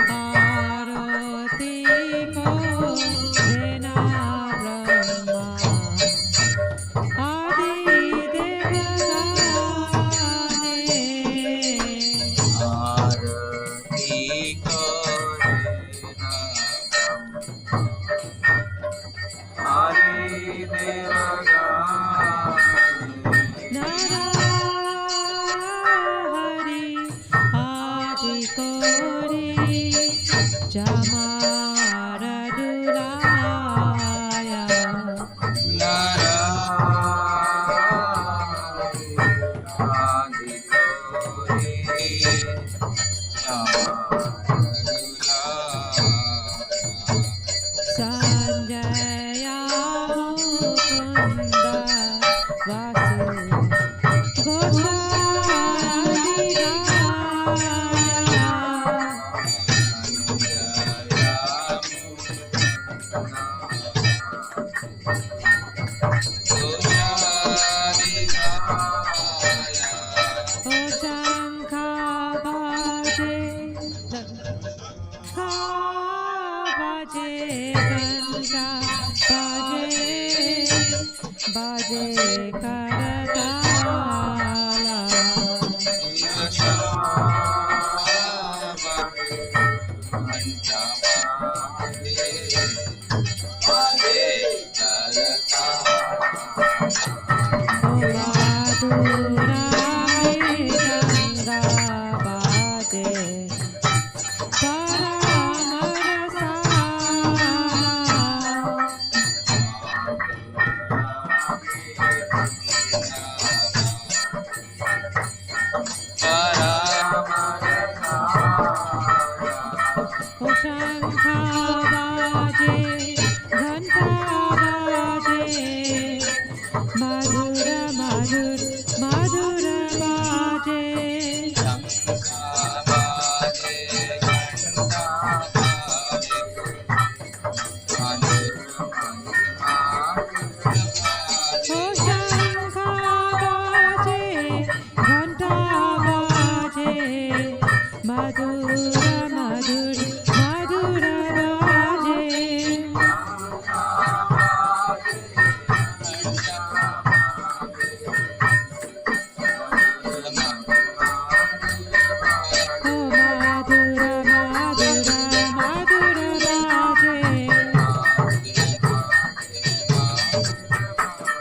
आरती को देना ब्रह्मा आदि देवगाने आरती को देना आदि देवगाने नाराहरि आदि कोरि जमार दुलाया नारायणादि कोरि संजया मुकुंद वासु बाजे करताला माधुराई गंगा बाजे शंखा बाजे घंटा बाजे मधुर मधुर मधुर बाजे शंखा बाजे घंटा बाजे मधुर मधुर मधुर बाजे ओ मधुर मधुर मधुर बाजे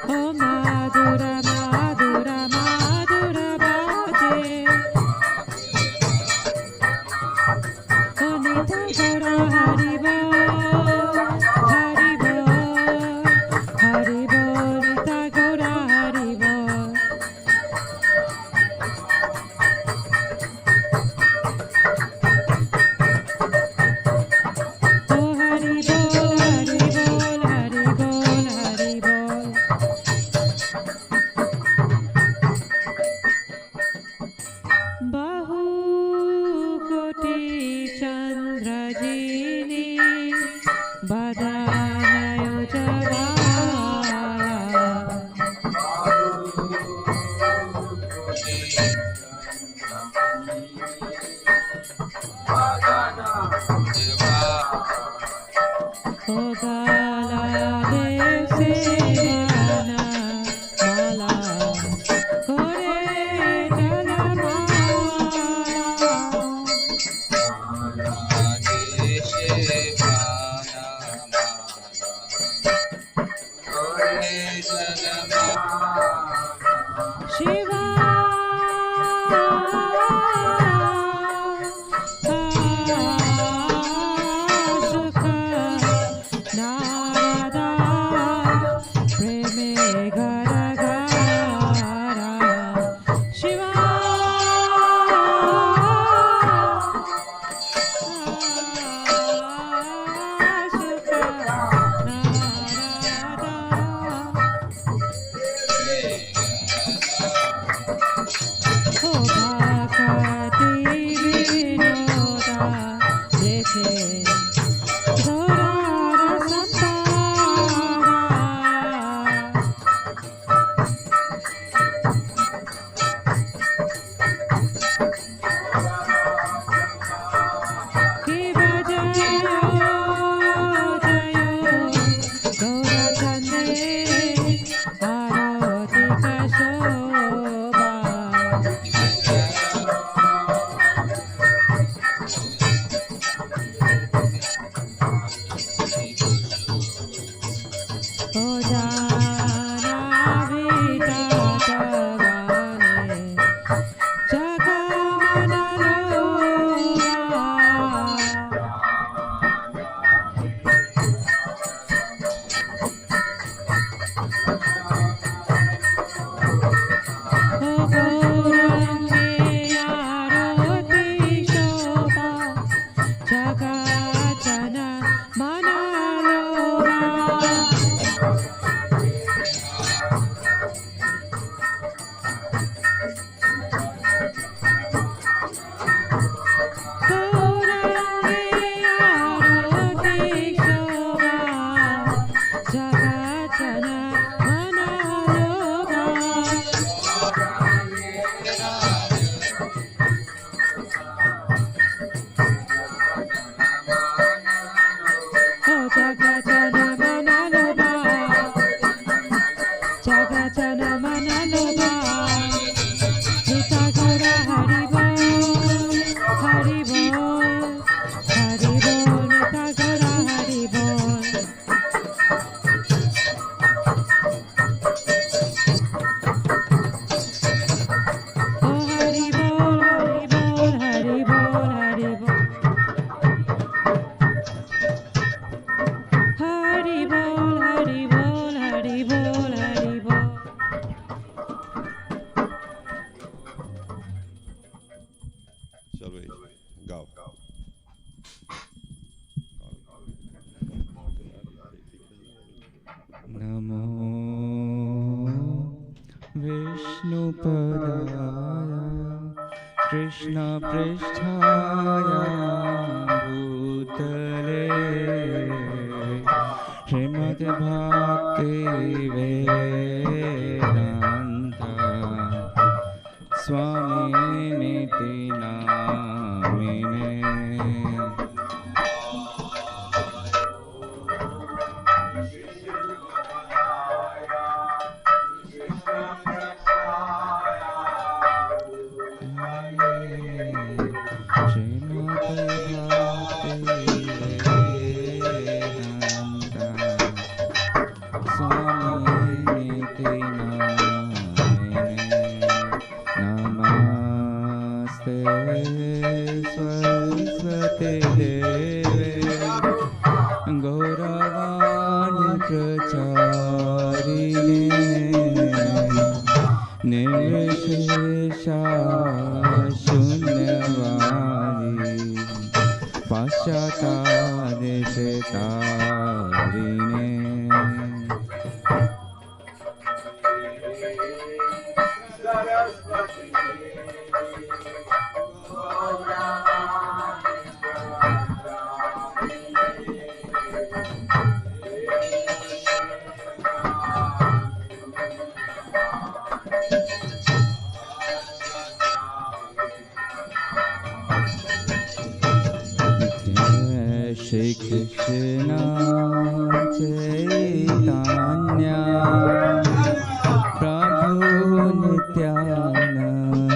ओ मधुर मधुर मधुर बाजे ओ निता गौरा हरि बोल हरि बोल हरि बोल निता गौरा हरि बोल ओ हरि बोल हरि बोल हरि बोल हरि बोल बहु कोटि चंद्रजीनी बदनयो जवाला ओ गाला देसे गाना माला कोरे जलमाला शिवा सुख नादा प्रेमे घर घरा शिवा नमो विष्णुपदाय कृष्णपृष्ठाय भूतले श्रीमद्भक्तिवेदान्त स्वामिनिति नामिने। Shri Krishna Chaitanya Prabhu Nityananda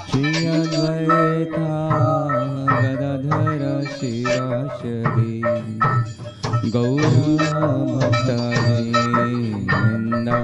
Shri Advaita Gadadhara Shivashri Gaura Bhakta-vrinda.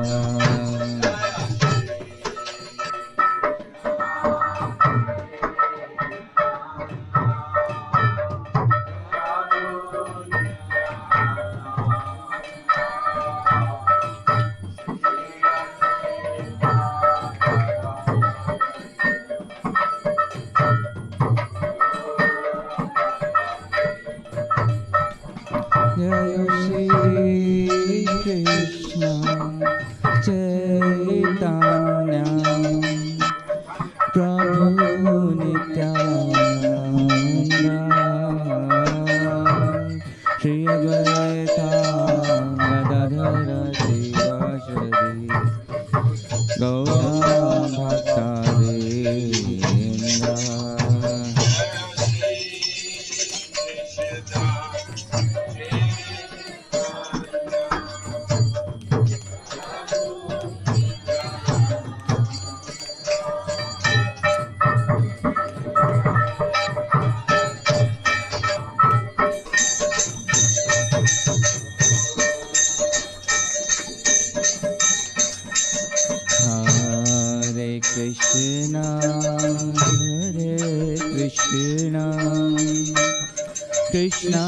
Krishna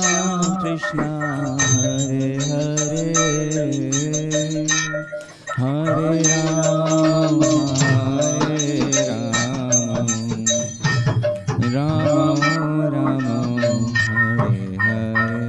Krishna Hare Hare Hare Rama Rama Rama Hare Hare.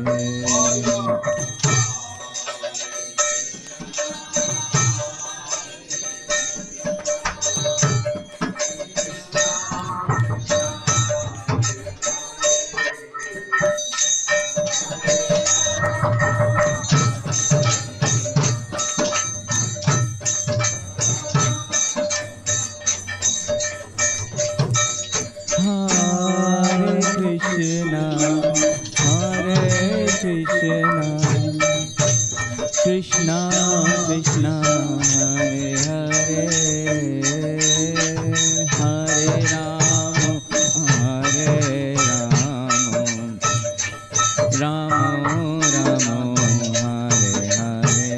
Krishna Krishna Hare Hare Hare Rama Rama Rama Hare Hare.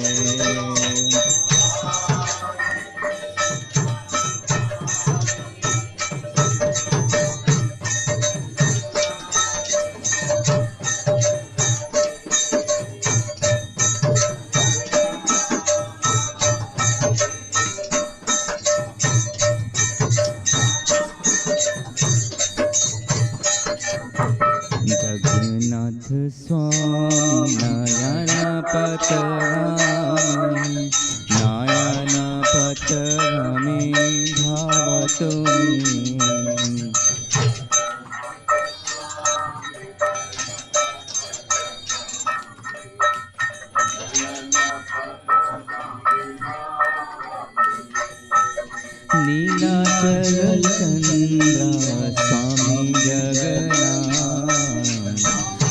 स्वामी नयनपतगामी नयनपतगामी भवतु मे। नीलाचल चंद्र स्वामी जगन्नाथ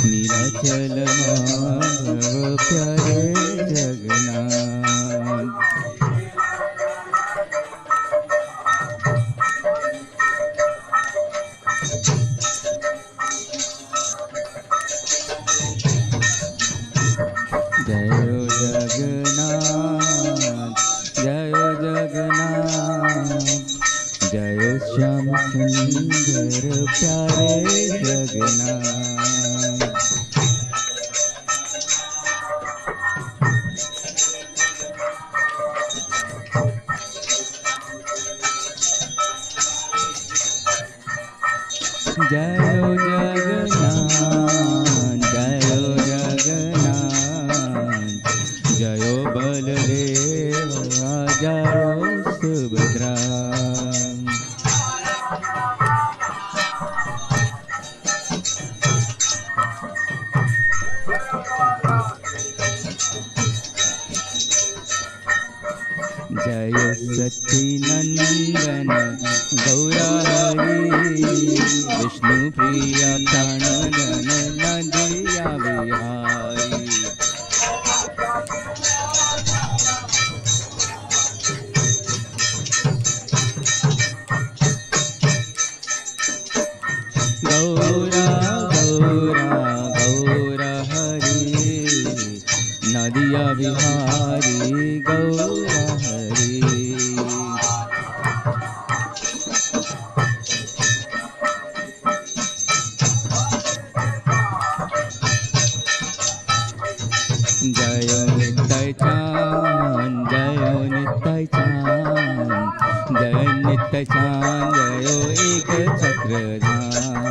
नीलाचल माधव प्यारे जगन्नाथ। जय जगन्नाथ जय जगन्नाथ जय श्याम सुंदर प्यारे जगन्नाथ। जय जगन्नाथ जय जगन्नाथ जय बलदेव जय सुभद्रा। जय सच्चिनंदन गौरहरि विष्णु प्रिय प्राणधन नदिया विहारी। गौरा गौरा गौरा हरि नदिया विहारी गौरा हरि। जय नित्य चांद जय नित्य चांद जय नित्य चांद जय एक चक्रधाम।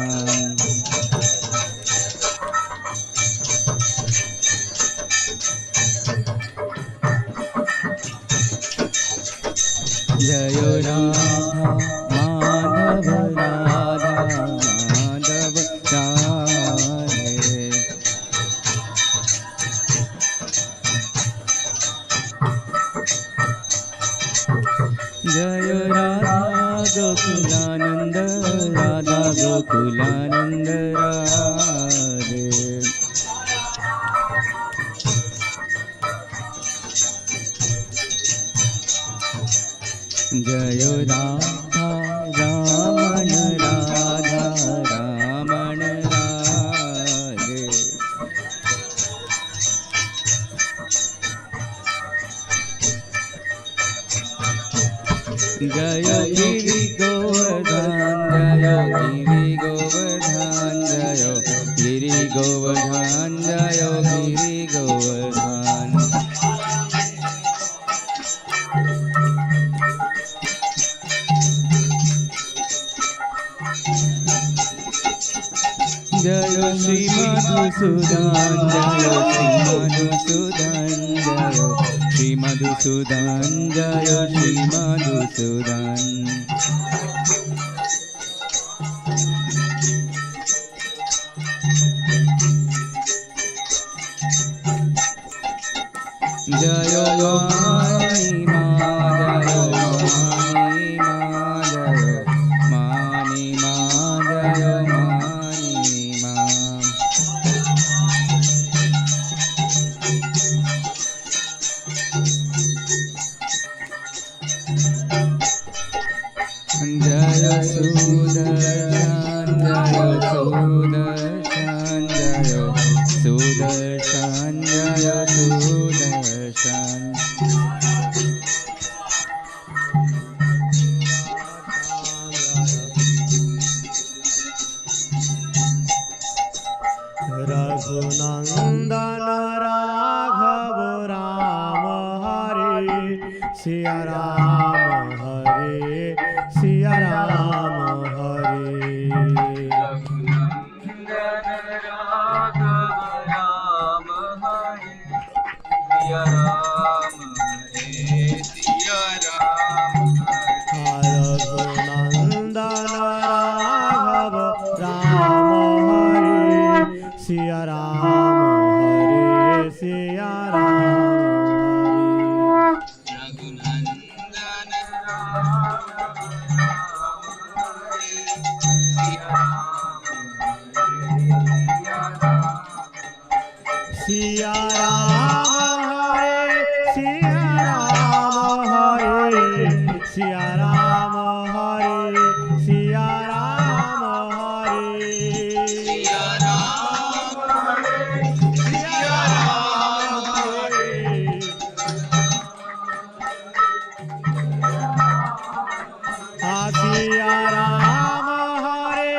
जय राधा माधव राधा माधव राधे। जय राधा गोकुलानंद राधा गोकुलानंद राधे। जय राधा रमण राधा रमण राधे। जय गिरि गोवर्धन जय गिरि गोवर्धन जय गिरि गोवर्धन जय गिरि गोवर्धन। जय श्री मधुसूदन जय श्री मधुसूदन जय श्री मधुसूदन जय श्री मधुसूदन। जय मानी माँ जय मानी माँ जय मानी माँ जय मानी माँ। जय सुदर्शन जय सुदर्शन जय सुदर्शन जय सुदर्शन। रघुनंदन राघव राम हरे सिया राम हरे सिया राम हरे। रघुनंदन राघव प्रभु राम हरे सिया राम हरे सिया राम रघुनंदन राम सिया राम हरे सिया राम हरे सिया राम हरे सिया राम हरे सिया राम हरे सिया राम हरे सिया राम हरे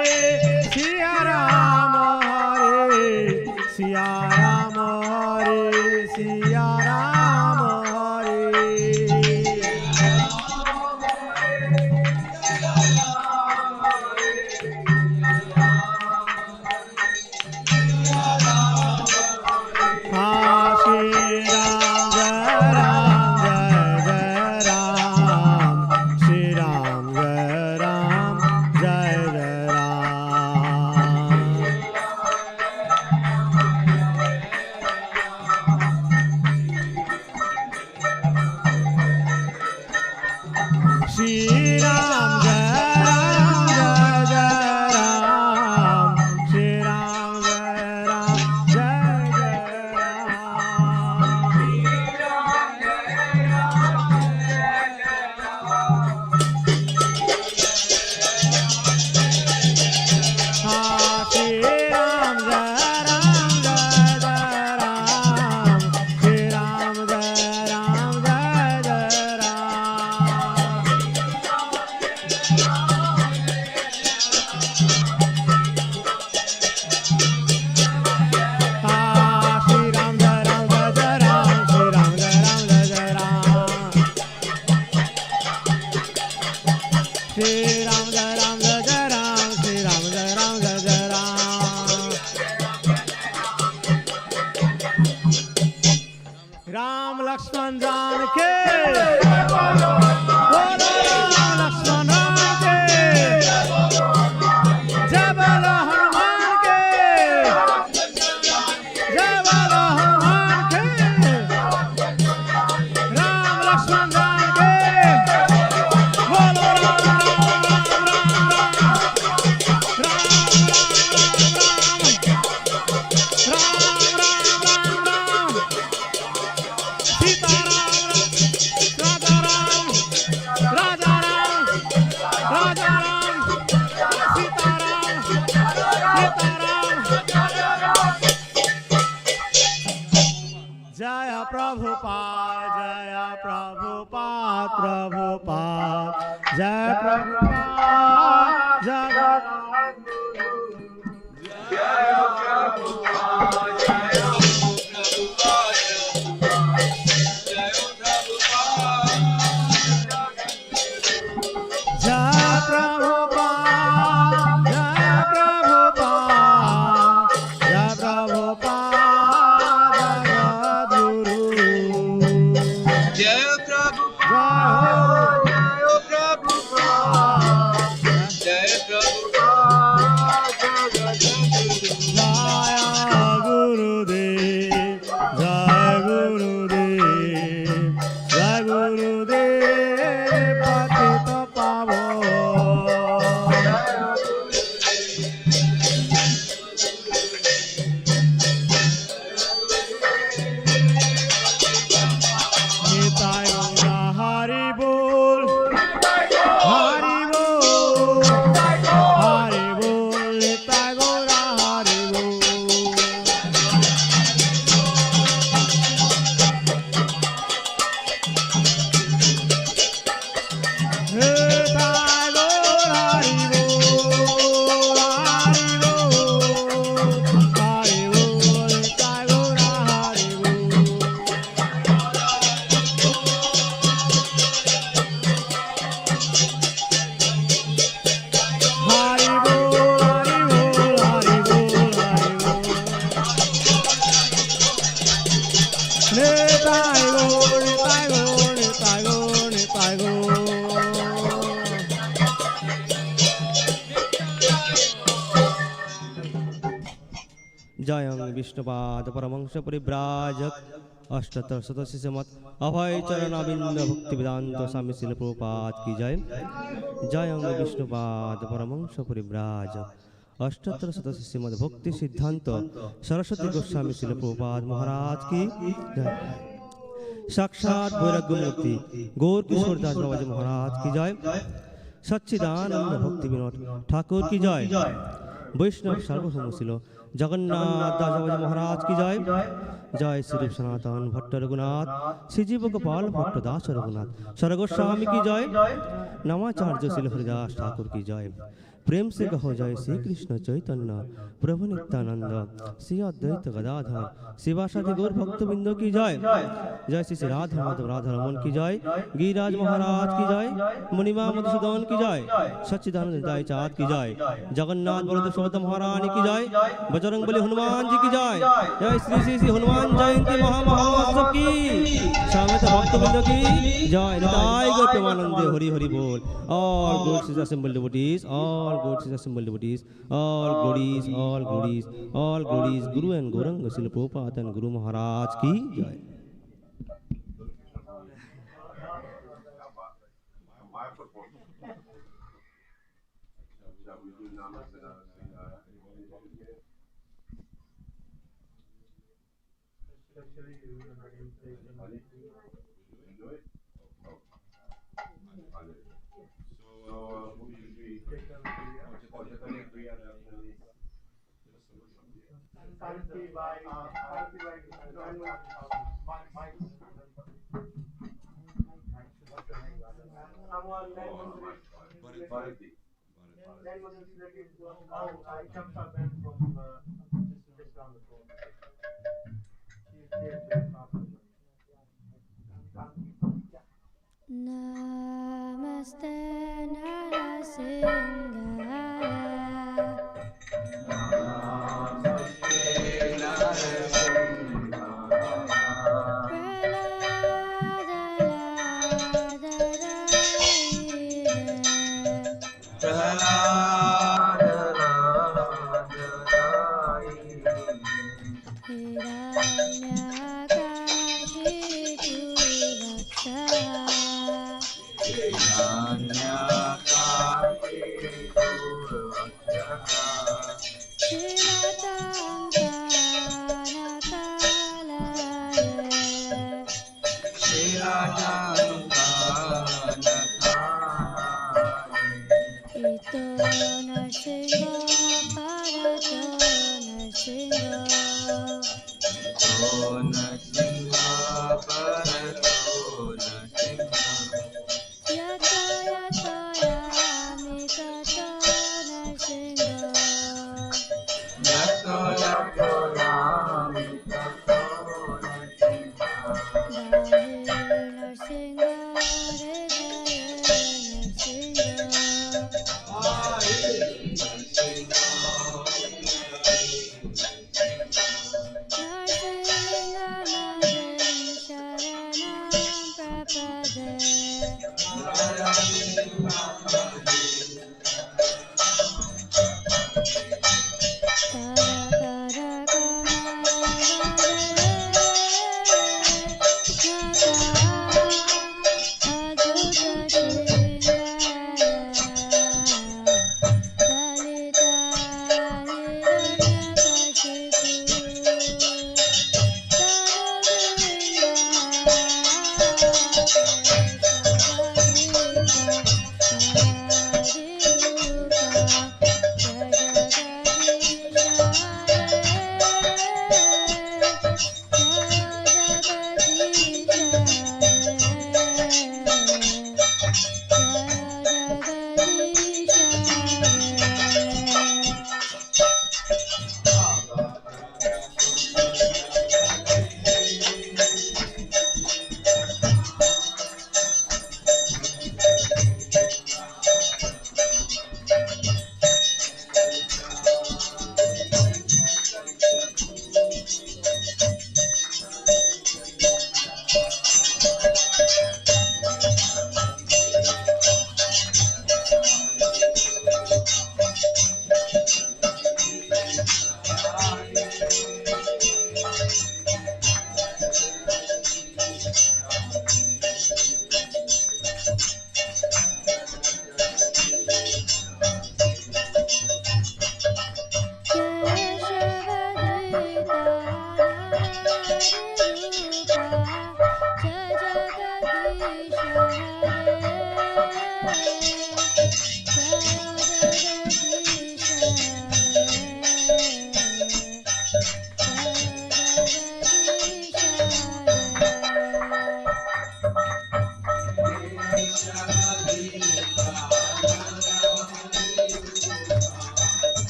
सिया राम हरे सिया राम हरे सिया राम हरे श्री राम जय राम जय जय राम श्री राम जय राम जय जय राम श्री राम जय राम जय जय राम श्री राम जय राम जय जय राम श्री राम जय राम जय जय राम श्री राम जय राम जय जय राम श्री राम जय राम जय जय राम श्री राम जय राम जय जय राम श्री राम जय राम जय जय राम श्री राम जय राम जय जय राम राम लक्ष्मण जानकी बोलो राम लक्ष्मण राम के जय बोलो हनुमान के जय बोलो हनुमान के राम लक्ष्मण जानकी बोलो राम राम राम राम राम सीता राम राजा राम राजा राम सीता राम जय प्रभुपाद प्रभुपाद जय प्रभुपाद जय प्रभुपाद जय प्रभुपाद जय प्रभुपाद जगद्गुरु जय प्रभु जय हो जय प्रभु जय प्रभु जयं विष्णुपाद परमंश परिव्राजक अष्टोत्तर शतस्य श्रीमत् अभय चरणाविंद भक्ति वेदांत स्वामी श्रील प्रभुपाद की जय। जयं विष्णुपाद परमंश परिव्राजक अष्टोत्तर शतस्य श्रीमद् भक्ति सिद्धांत सरस्वती गोस्वामी श्रील प्रभुपाद महाराज की जय। साक्षात वैराग्य मूर्ति गौर किशोर दास बाबा जी महाराज की जय। सच्चिदानंद भक्ति विनोद ठाकुर की जय। वैष्णव सार्वभौम शिल जगन्नाथ दास बाबा जी महाराज की जय। जय श्री सनातन भट्ट रघुनाथ श्रीजीव गोपाल भट्ट दास रघुनाथ सरगोस्वामी की जय। नवाचार्य श्री हरिदास ठाकुर की जय। प्रेम से कहो जय श्री कृष्ण चैतन्य प्रभु नित्यानंद श्री अद्वैत गदाधर शिवासादि गौर भक्तबिंदु की जय। जय श्री राधा माधव राधा रमन की जय। गिरिराज महाराज की जय। मुनिमा मधुसूदन की जय। सच्चिदानंद दाई चाँद की जय। जगन्नाथ बलदेव सुभद्रा महारानी की जय। बजरंगबली हनुमान जी की जय। जय श्री श्री श्री हनुमान जयंती महामहोत्सव की समेत भक्तबिंदु की जय। निताय गौर प्रेमानंदे हरि हरि बोल। All God's is assembled devotees, all gauds is assembled devotees, all glories, Guru and Gauranga Srila Prabhupada and Guru Maharaj ki jai. Namaste Narasingha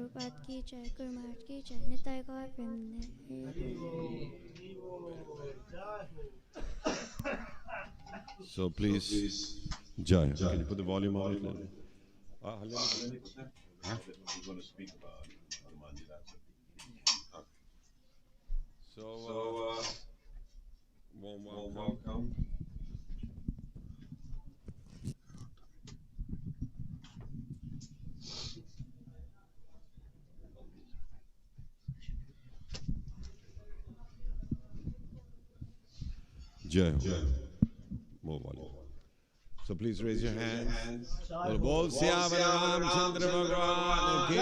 Prabhupada की जय, गुरु महाराज की जय, निताय गौर Premanand. So please, Jai. Can you put the volume on it? Huh? So, warm welcome. Jai. More volume. So please raise your hands. Bol Syavar Ramchandra Bhagwan ki.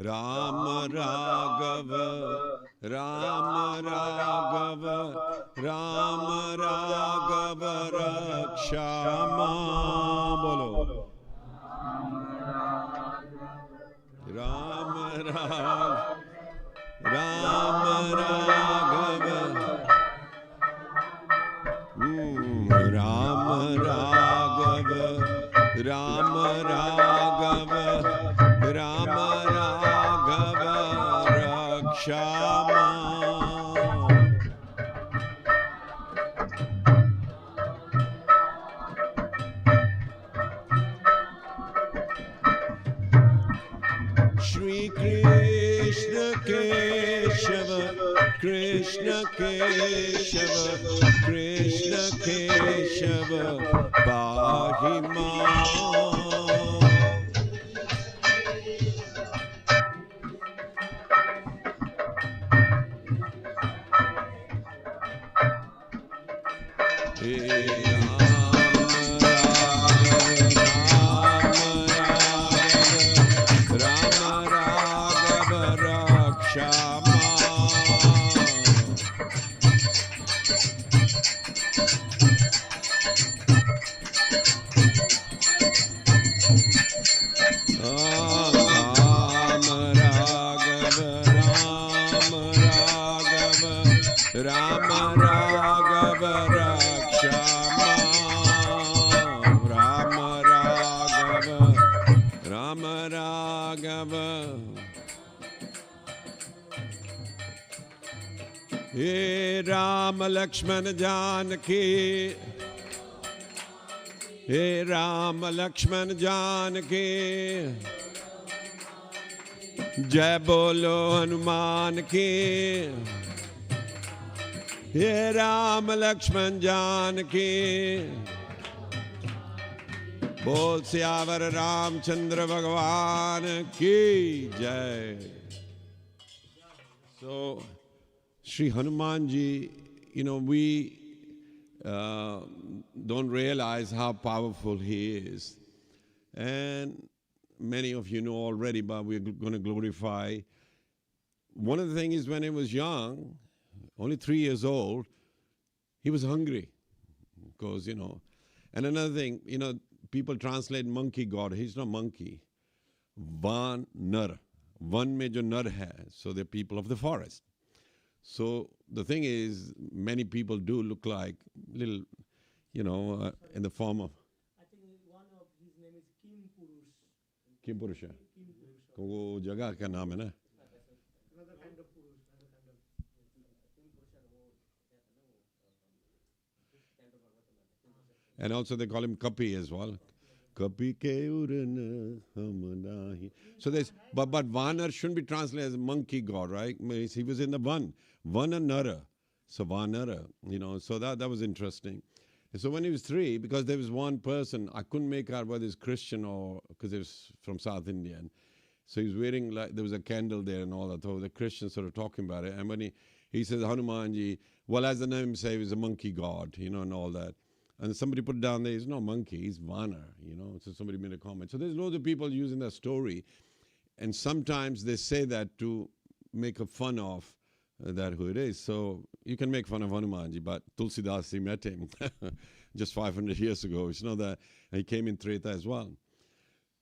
Ram Raghava, Ram Raghava, Ram Raghava Rakshama. Bolo. Ram Raghava, Ram Raghava. Ram Raghava, Ram Raghava, Ram Raghava Rakshama. Shri Krishna Keshava, Krishna Keshava, Krishna Keshava, Pahima. He Ram Lakshman Janaki, He Ram Lakshman Janaki, Jai Bolo Hanuman ki, He Ram Lakshman Janaki, Bol Syavar Ramchandra Bhagwan ki Jai. So, Sri Hanumanji, we don't realize how powerful he is. And many of you know already, but we're going to glorify. One of the things is when he was young, only 3 years old, he was hungry. Because, and another thing, people translate monkey god. He's not monkey. Van nar. Van mein jo nar hai. So they're people of the forest. So the thing is, many people do look like little, in the form of. I think one of his name is Kim Purush. Kim Purusha. वो जगह का नाम है ना. Another kind of Purush. And also they call him Kapi as well. Kapi ke urana hum nahi. So there's, but Vanar shouldn't be translated as a monkey god, right? He was in the Van. Vananara. So Vanara, so that was interesting. And so when he was 3, because there was one person, I couldn't make out whether he's Christian or, because he was from South Indian. So he was wearing, there was a candle there and all that. So the Christians sort of talking about it. And when he says, Hanumanji, well, as the name says, he was a monkey god, and all that. And somebody put down there, he's not monkey, he's Vanar, So somebody made a comment. So there's loads of people using that story. And sometimes they say that to make a fun of that who it is. So you can make fun of Hanumanji, but Tulsidasi met him just 500 years ago. It's not that. And he came in Treta as well.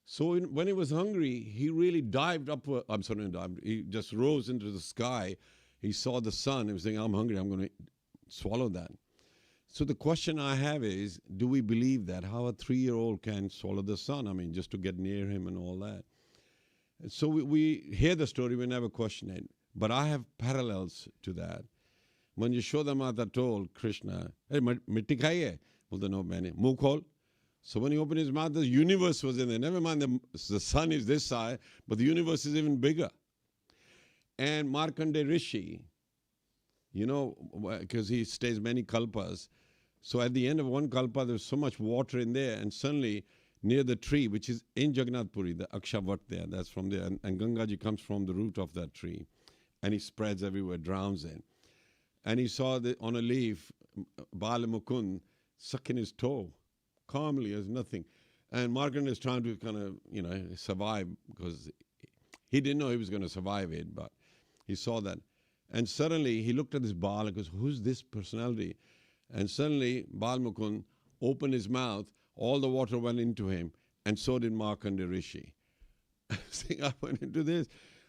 So when he was hungry, he really dived upward. I'm sorry, he just rose into the sky. He saw the sun. He was saying, I'm hungry, I'm going to swallow that. So the question I have is, do we believe that? How a 3-year-old can swallow the sun? I mean, just to get near him and all that. So we hear the story, we never question it. But I have parallels to that. When Yashoda Mata told Krishna, hey, mitti khai hai? Well, no, maine. Muh khol. So when he opened his mouth, the universe was in there. Never mind the sun is this side, but the universe is even bigger. And Markandeya Rishi, because he stays many kalpas. So at the end of one kalpa, there's so much water in there, and suddenly near the tree, which is in Jagannath Puri, the Akshavat there, that's from there, and Gangaji comes from the root of that tree, and he spreads everywhere, drowns in. And he saw that on a leaf, Bala Mukund sucking his toe, calmly as nothing. And Markandeya is trying to kind of, survive, because he didn't know he was going to survive it, but he saw that. And suddenly he looked at this Bal and goes, who's this personality? And suddenly Bal Mukund opened his mouth, all the water went into him, and so did Markandeya Rishi. Saying, I went into this.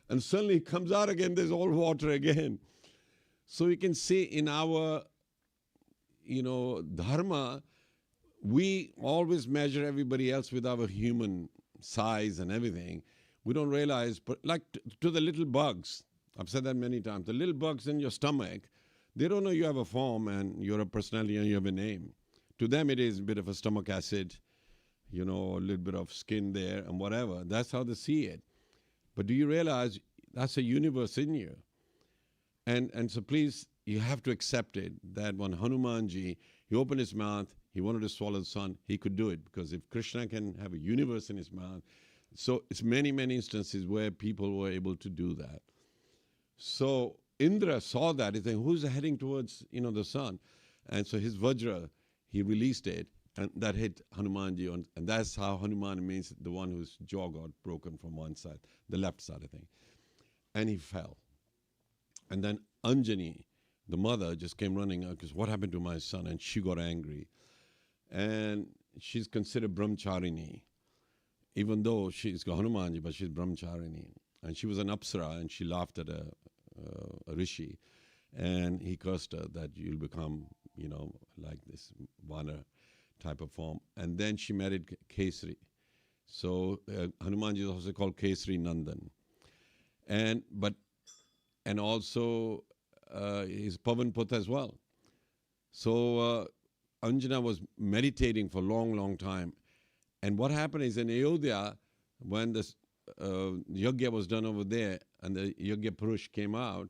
And suddenly he comes out again, there's all water again. So you can see in our, dharma, we always measure everybody else with our human size and everything. We don't realize, but like to the little bugs, I've said that many times, the little bugs in your stomach, they don't know you have a form and you're a personality and you have a name. To them it is a bit of a stomach acid, a little bit of skin there and whatever. That's how they see it. But do you realize that's a universe in you? And so please, you have to accept it, that when Hanumanji, he opened his mouth, he wanted to swallow the sun, he could do it, because if Krishna can have a universe in his mouth, so it's many, many instances where people were able to do that. So Indra saw that, he said, who's heading towards, the sun? And so his Vajra, he released it, and that hit Hanumanji, and that's how Hanuman means the one whose jaw got broken from one side, the left side, I think. And he fell. And then Anjani, the mother, just came running out, because what happened to my son? And she got angry. And she's considered brahmacharini, even though she's got Hanumanji, but she's brahmacharini. And she was an apsara, and she laughed at a rishi. And he cursed her that you'll become, like this Vana type of form. And then she married Kesari. So Hanumanji is also called Kesari Nandan. And also he's Pavan Put as well. So Anjana was meditating for a long, long time. And what happened is in Ayodhya, when this yajna was done over there, and the yajna Purush came out,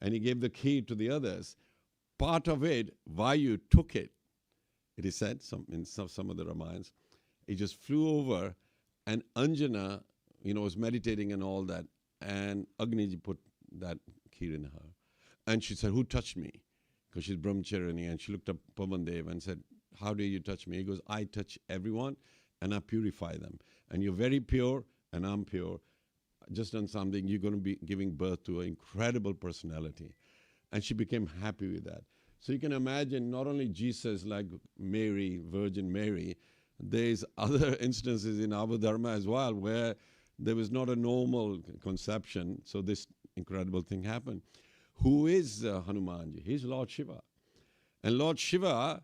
and he gave the key to the others, part of it, Vayu took it. It is said in some of the Ramayans. He just flew over, and Anjana, was meditating and all that, and Agniji put that key in her. And she said, who touched me? Because she's brahmacharini, and she looked up Pavandev and said, how do you touch me? He goes, I touch everyone, and I purify them. And you're very pure, and I'm pure. Just done something, you're going to be giving birth to an incredible personality. And she became happy with that. So you can imagine not only Jesus like Mary, Virgin Mary, there's other instances in our dharma as well where there was not a normal conception, so this incredible thing happened. Who is Hanumanji? He's Lord Shiva. And Lord Shiva,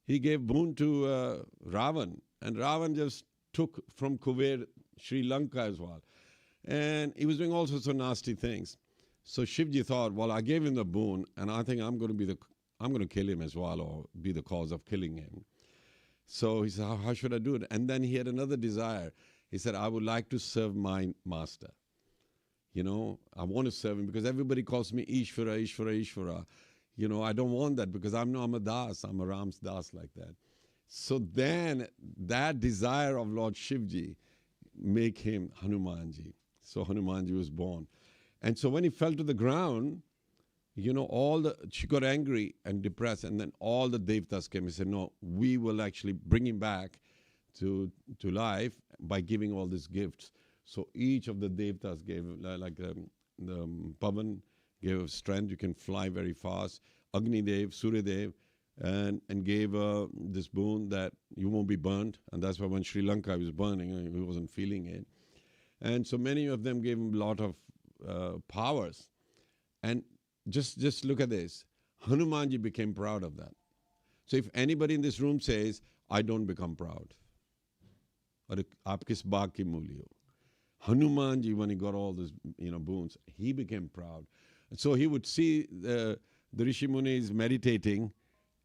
he gave boon to Ravan, and Ravan just took from Kuber, Sri Lanka as well. And he was doing all sorts of nasty things. So Shivji thought, well, I gave him the boon, and I think I'm going to kill him as well, or be the cause of killing him. So he said, how should I do it? And then he had another desire. He said, I would like to serve my master. I want to serve him because everybody calls me Ishvara, Ishvara, Ishvara. I don't want that because I'm a Das, I'm a Ram's Das like that. So then that desire of Lord Shivji make him Hanumanji. So Hanumanji was born. And so when he fell to the ground, she got angry and depressed, and then all the Devtas came and said, no, we will actually bring him back to life by giving all these gifts. So each of the Devtas gave, like the Pavan gave strength, you can fly very fast. Agni Dev, Surya Dev, and gave this boon that you won't be burnt. And that's why when Sri Lanka was burning, he wasn't feeling it. And so many of them gave him a lot of powers. And just look at this. Hanumanji became proud of that. So if anybody in this room says, I don't become proud, aap kis baag ki mooli ho? Hanumanji, when he got all these, boons, he became proud. And so he would see the Rishi Munis meditating,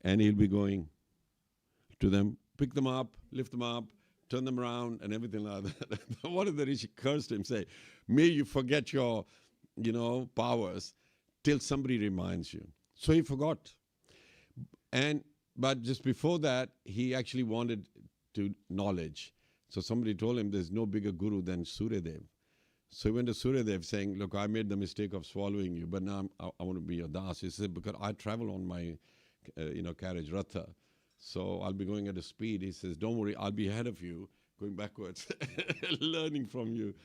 and he'll be going to them, pick them up, lift them up, turn them around, and everything like that. What did the Rishi cursed him, say, may you forget your, powers till somebody reminds you. So he forgot. But just before that, he actually wanted to knowledge. So somebody told him there's no bigger guru than Suryadev. So he went to Suryadev saying, look, I made the mistake of swallowing you, but now I want to be your das. He said, because I travel on my, carriage, Ratha. So I'll be going at a speed. He says, don't worry, I'll be ahead of you, going backwards, learning from you.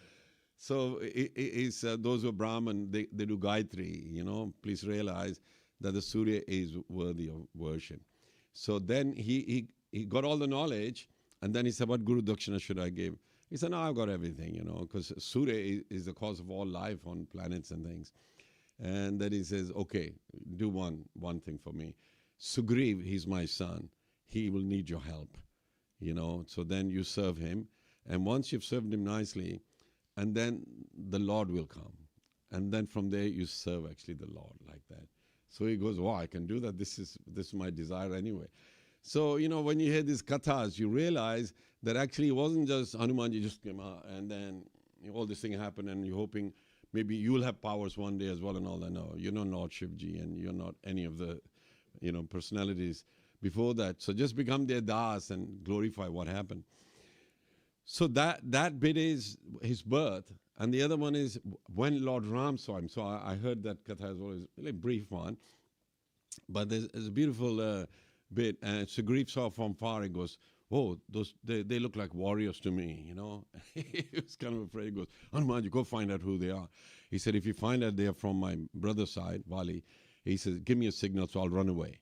So those who are Brahmin, they do Gayatri, please realize that the Surya is worthy of worship. So then he got all the knowledge, and then he said, what Guru Dakshina should I give? He said, no, I've got everything, because Surya is the cause of all life on planets and things. And then he says, okay, do one thing for me. Sugriv, he's my son. He will need your help, So then you serve him. And once you've served him nicely, and then the Lord will come. And then from there you serve actually the Lord like that. So he goes, wow, I can do that. This is my desire anyway. So, when you hear these kathas, you realize that actually it wasn't just Hanumanji just came out and then all this thing happened and you're hoping maybe you'll have powers one day as well and all that. No, you're not Lord Shivji and you're not any of the, personalities before that. So just become their das and glorify what happened. So that bit is his birth. And the other one is when Lord Ram saw him. So I heard that katha as well, it's a brief one. But there's a beautiful bit. And Sugriv saw from far, he goes, oh, they look like warriors to me, He was kind of afraid. He goes, Hanuman, you go find out who they are. He said, if you find out they are from my brother's side, Vali, he says, give me a signal so I'll run away.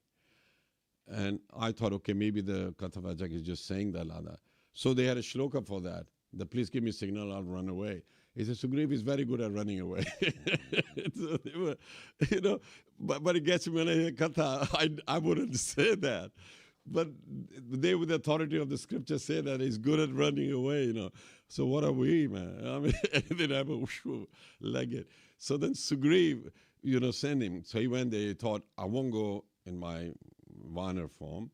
And I thought, okay, maybe the Kathavajak is just saying that, Lada. So they had a shloka for that. Please give me a signal, I'll run away. He said, Sugriv is very good at running away. So they were, but it gets me when I hear Katha, I wouldn't say that. But they, with the authority of the scripture, say that he's good at running away, So what are we, man? I mean, anything happen, like it. So then Sugriv, sent him. So he went there, he thought, I won't go in my Vanar form.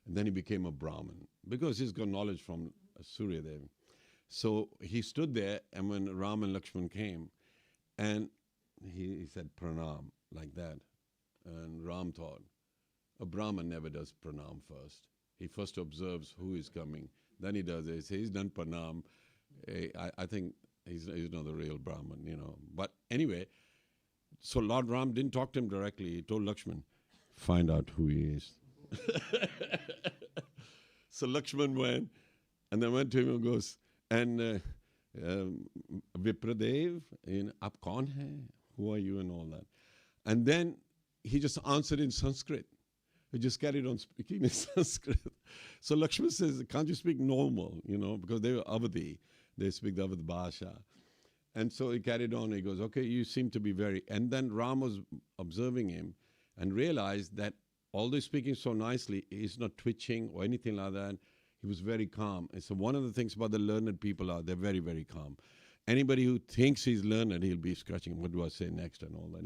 And then he became a Brahmin because he's got knowledge from Suryadev. So he stood there, and when Ram and Lakshman came, and he said pranam like that. And Ram thought, a Brahmin never does pranam first. He first observes who is coming. Then he does it. He says, he's done pranam. I think he's not the real Brahmin, But anyway, so Lord Ram didn't talk to him directly. He told Lakshman, find out who he is. So Lakshman went, and then went to him and goes, and Vipradev, aap kaun hai? Who are you and all that? And then he just answered in Sanskrit. He just carried on speaking in Sanskrit. So Lakshman says, can't you speak normal, because they were Avadi. They speak the Avadi Bhasha. And so he carried on. He goes, okay, you seem to be very... And then Ram was observing him and realized that although speaking so nicely, he's not twitching or anything like that. He was very calm. And so one of the things about the learned people are they're very, very calm. Anybody who thinks he's learned, he'll be scratching, what do I say next and all that,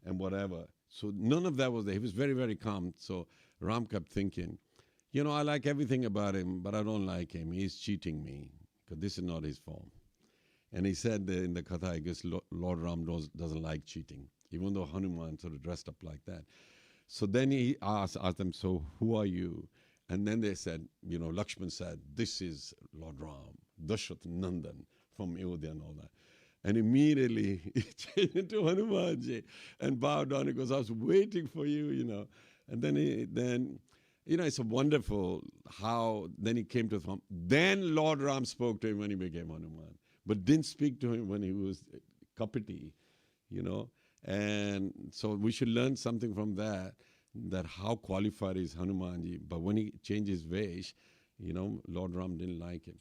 and whatever. So none of that was there. He was very, very calm. So Ram kept thinking, I like everything about him, but I don't like him. He's cheating me because this is not his form. And he said in the Katha, I guess Lord Ram doesn't like cheating, even though Hanuman sort of dressed up like that. So then he asked them, so who are you? And then they said, Lakshman said, this is Lord Ram, Dashrath Nandan from Ayodhya and all that. And immediately he changed into Hanumanji and bowed down. He goes, I was waiting for you, And then it's a wonderful how then he came to the form. Then Lord Ram spoke to him when he became Hanuman, but didn't speak to him when he was Kapati, And so we should learn something from that how qualified is Hanumanji. But when he changed his vesh, Lord Ram didn't like him.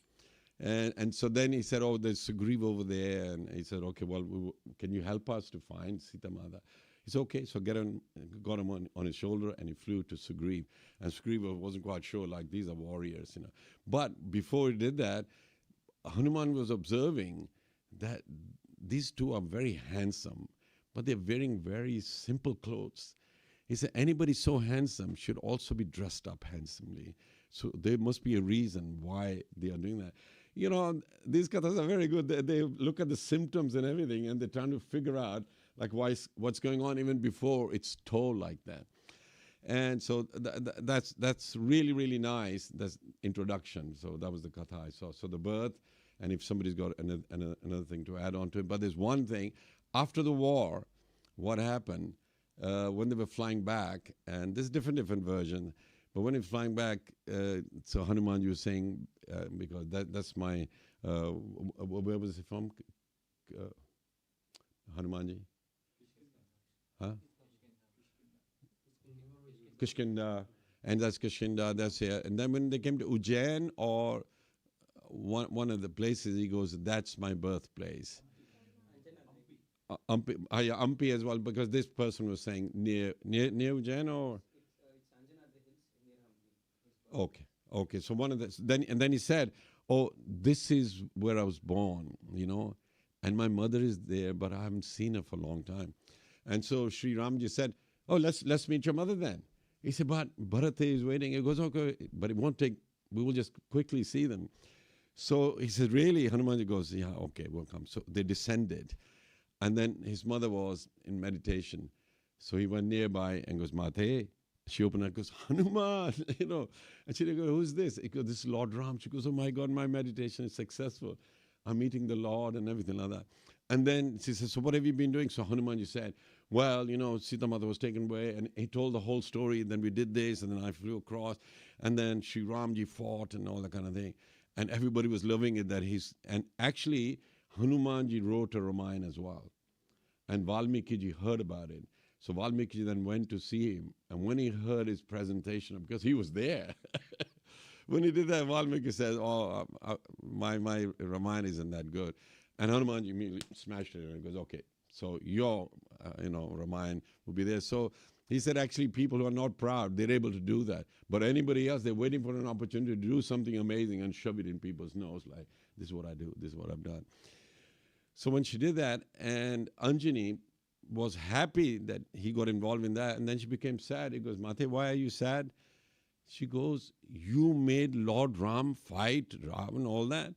And so then he said, oh, there's Sugriv over there. And he said, okay, well, can you help us to find Sita Mata? He said, okay. So got him on his shoulder, and he flew to Sugriv. And Sugriv wasn't quite sure, like, these are warriors, But before he did that, Hanuman was observing that these two are very handsome, but they're wearing very simple clothes. He said, anybody so handsome should also be dressed up handsomely. So there must be a reason why they are doing that. You know, these kathas are very good. They look at the symptoms and everything, and they're trying to figure out like what's going on even before it's told like that. And so that's really, really nice. That's introduction. So that was the katha I saw. So the birth, and if somebody's got another thing to add on to it. But there's one thing. After the war, what happened when they were flying back, and there's different versions, but when they were flying back, so Hanuman, you were saying, because that's my, where was he from? Hanumanji? Huh? Kishkinda, and that's Kishinda, that's here. And then when they came to Ujjain or one of the places, he goes, that's my birthplace. Ampi as well, because this person was saying near Ujjain or? Okay. So one of the, then he said, oh, this is where I was born, you know, and my mother is there, but I haven't seen her for a long time. And so Sri Ramji said, oh, let's meet your mother then. He said, but Bharata is waiting. He goes, okay, but it won't take, we will just quickly see them. So he said, really? Hanumanji goes, yeah, okay, we'll come. So they descended. And then his mother was in meditation. So he went nearby and goes, Mate. She opened her, goes, Hanuman, you know. And she goes, who's this? He goes, this is Lord Ram. She goes, oh my God, my meditation is successful. I'm meeting the Lord and everything like that. And then she says, so what have you been doing? So Hanumanji said, well, you know, Sita Mata was taken away, and he told the whole story. Then we did this, and then I flew across, and then Sri Ramji fought and all that kind of thing. And everybody was loving it that and actually, Hanumanji wrote a Ramayana as well. And Valmiki ji heard about it. So Valmiki ji then went to see him. And when he heard his presentation, because he was there, when he did that, Valmiki says, oh, my Ramayana isn't that good. And Hanumanji immediately smashed it and goes, okay, so your Ramayana will be there. So he said, actually, people who are not proud, they're able to do that. But anybody else, they're waiting for an opportunity to do something amazing and shove it in people's nose, like, this is what I do, this is what I've done. So when she did that, and Anjani was happy that he got involved in that, and then she became sad. He goes, Mate, why are you sad? She goes, you made Lord Ram fight Ravan, all that.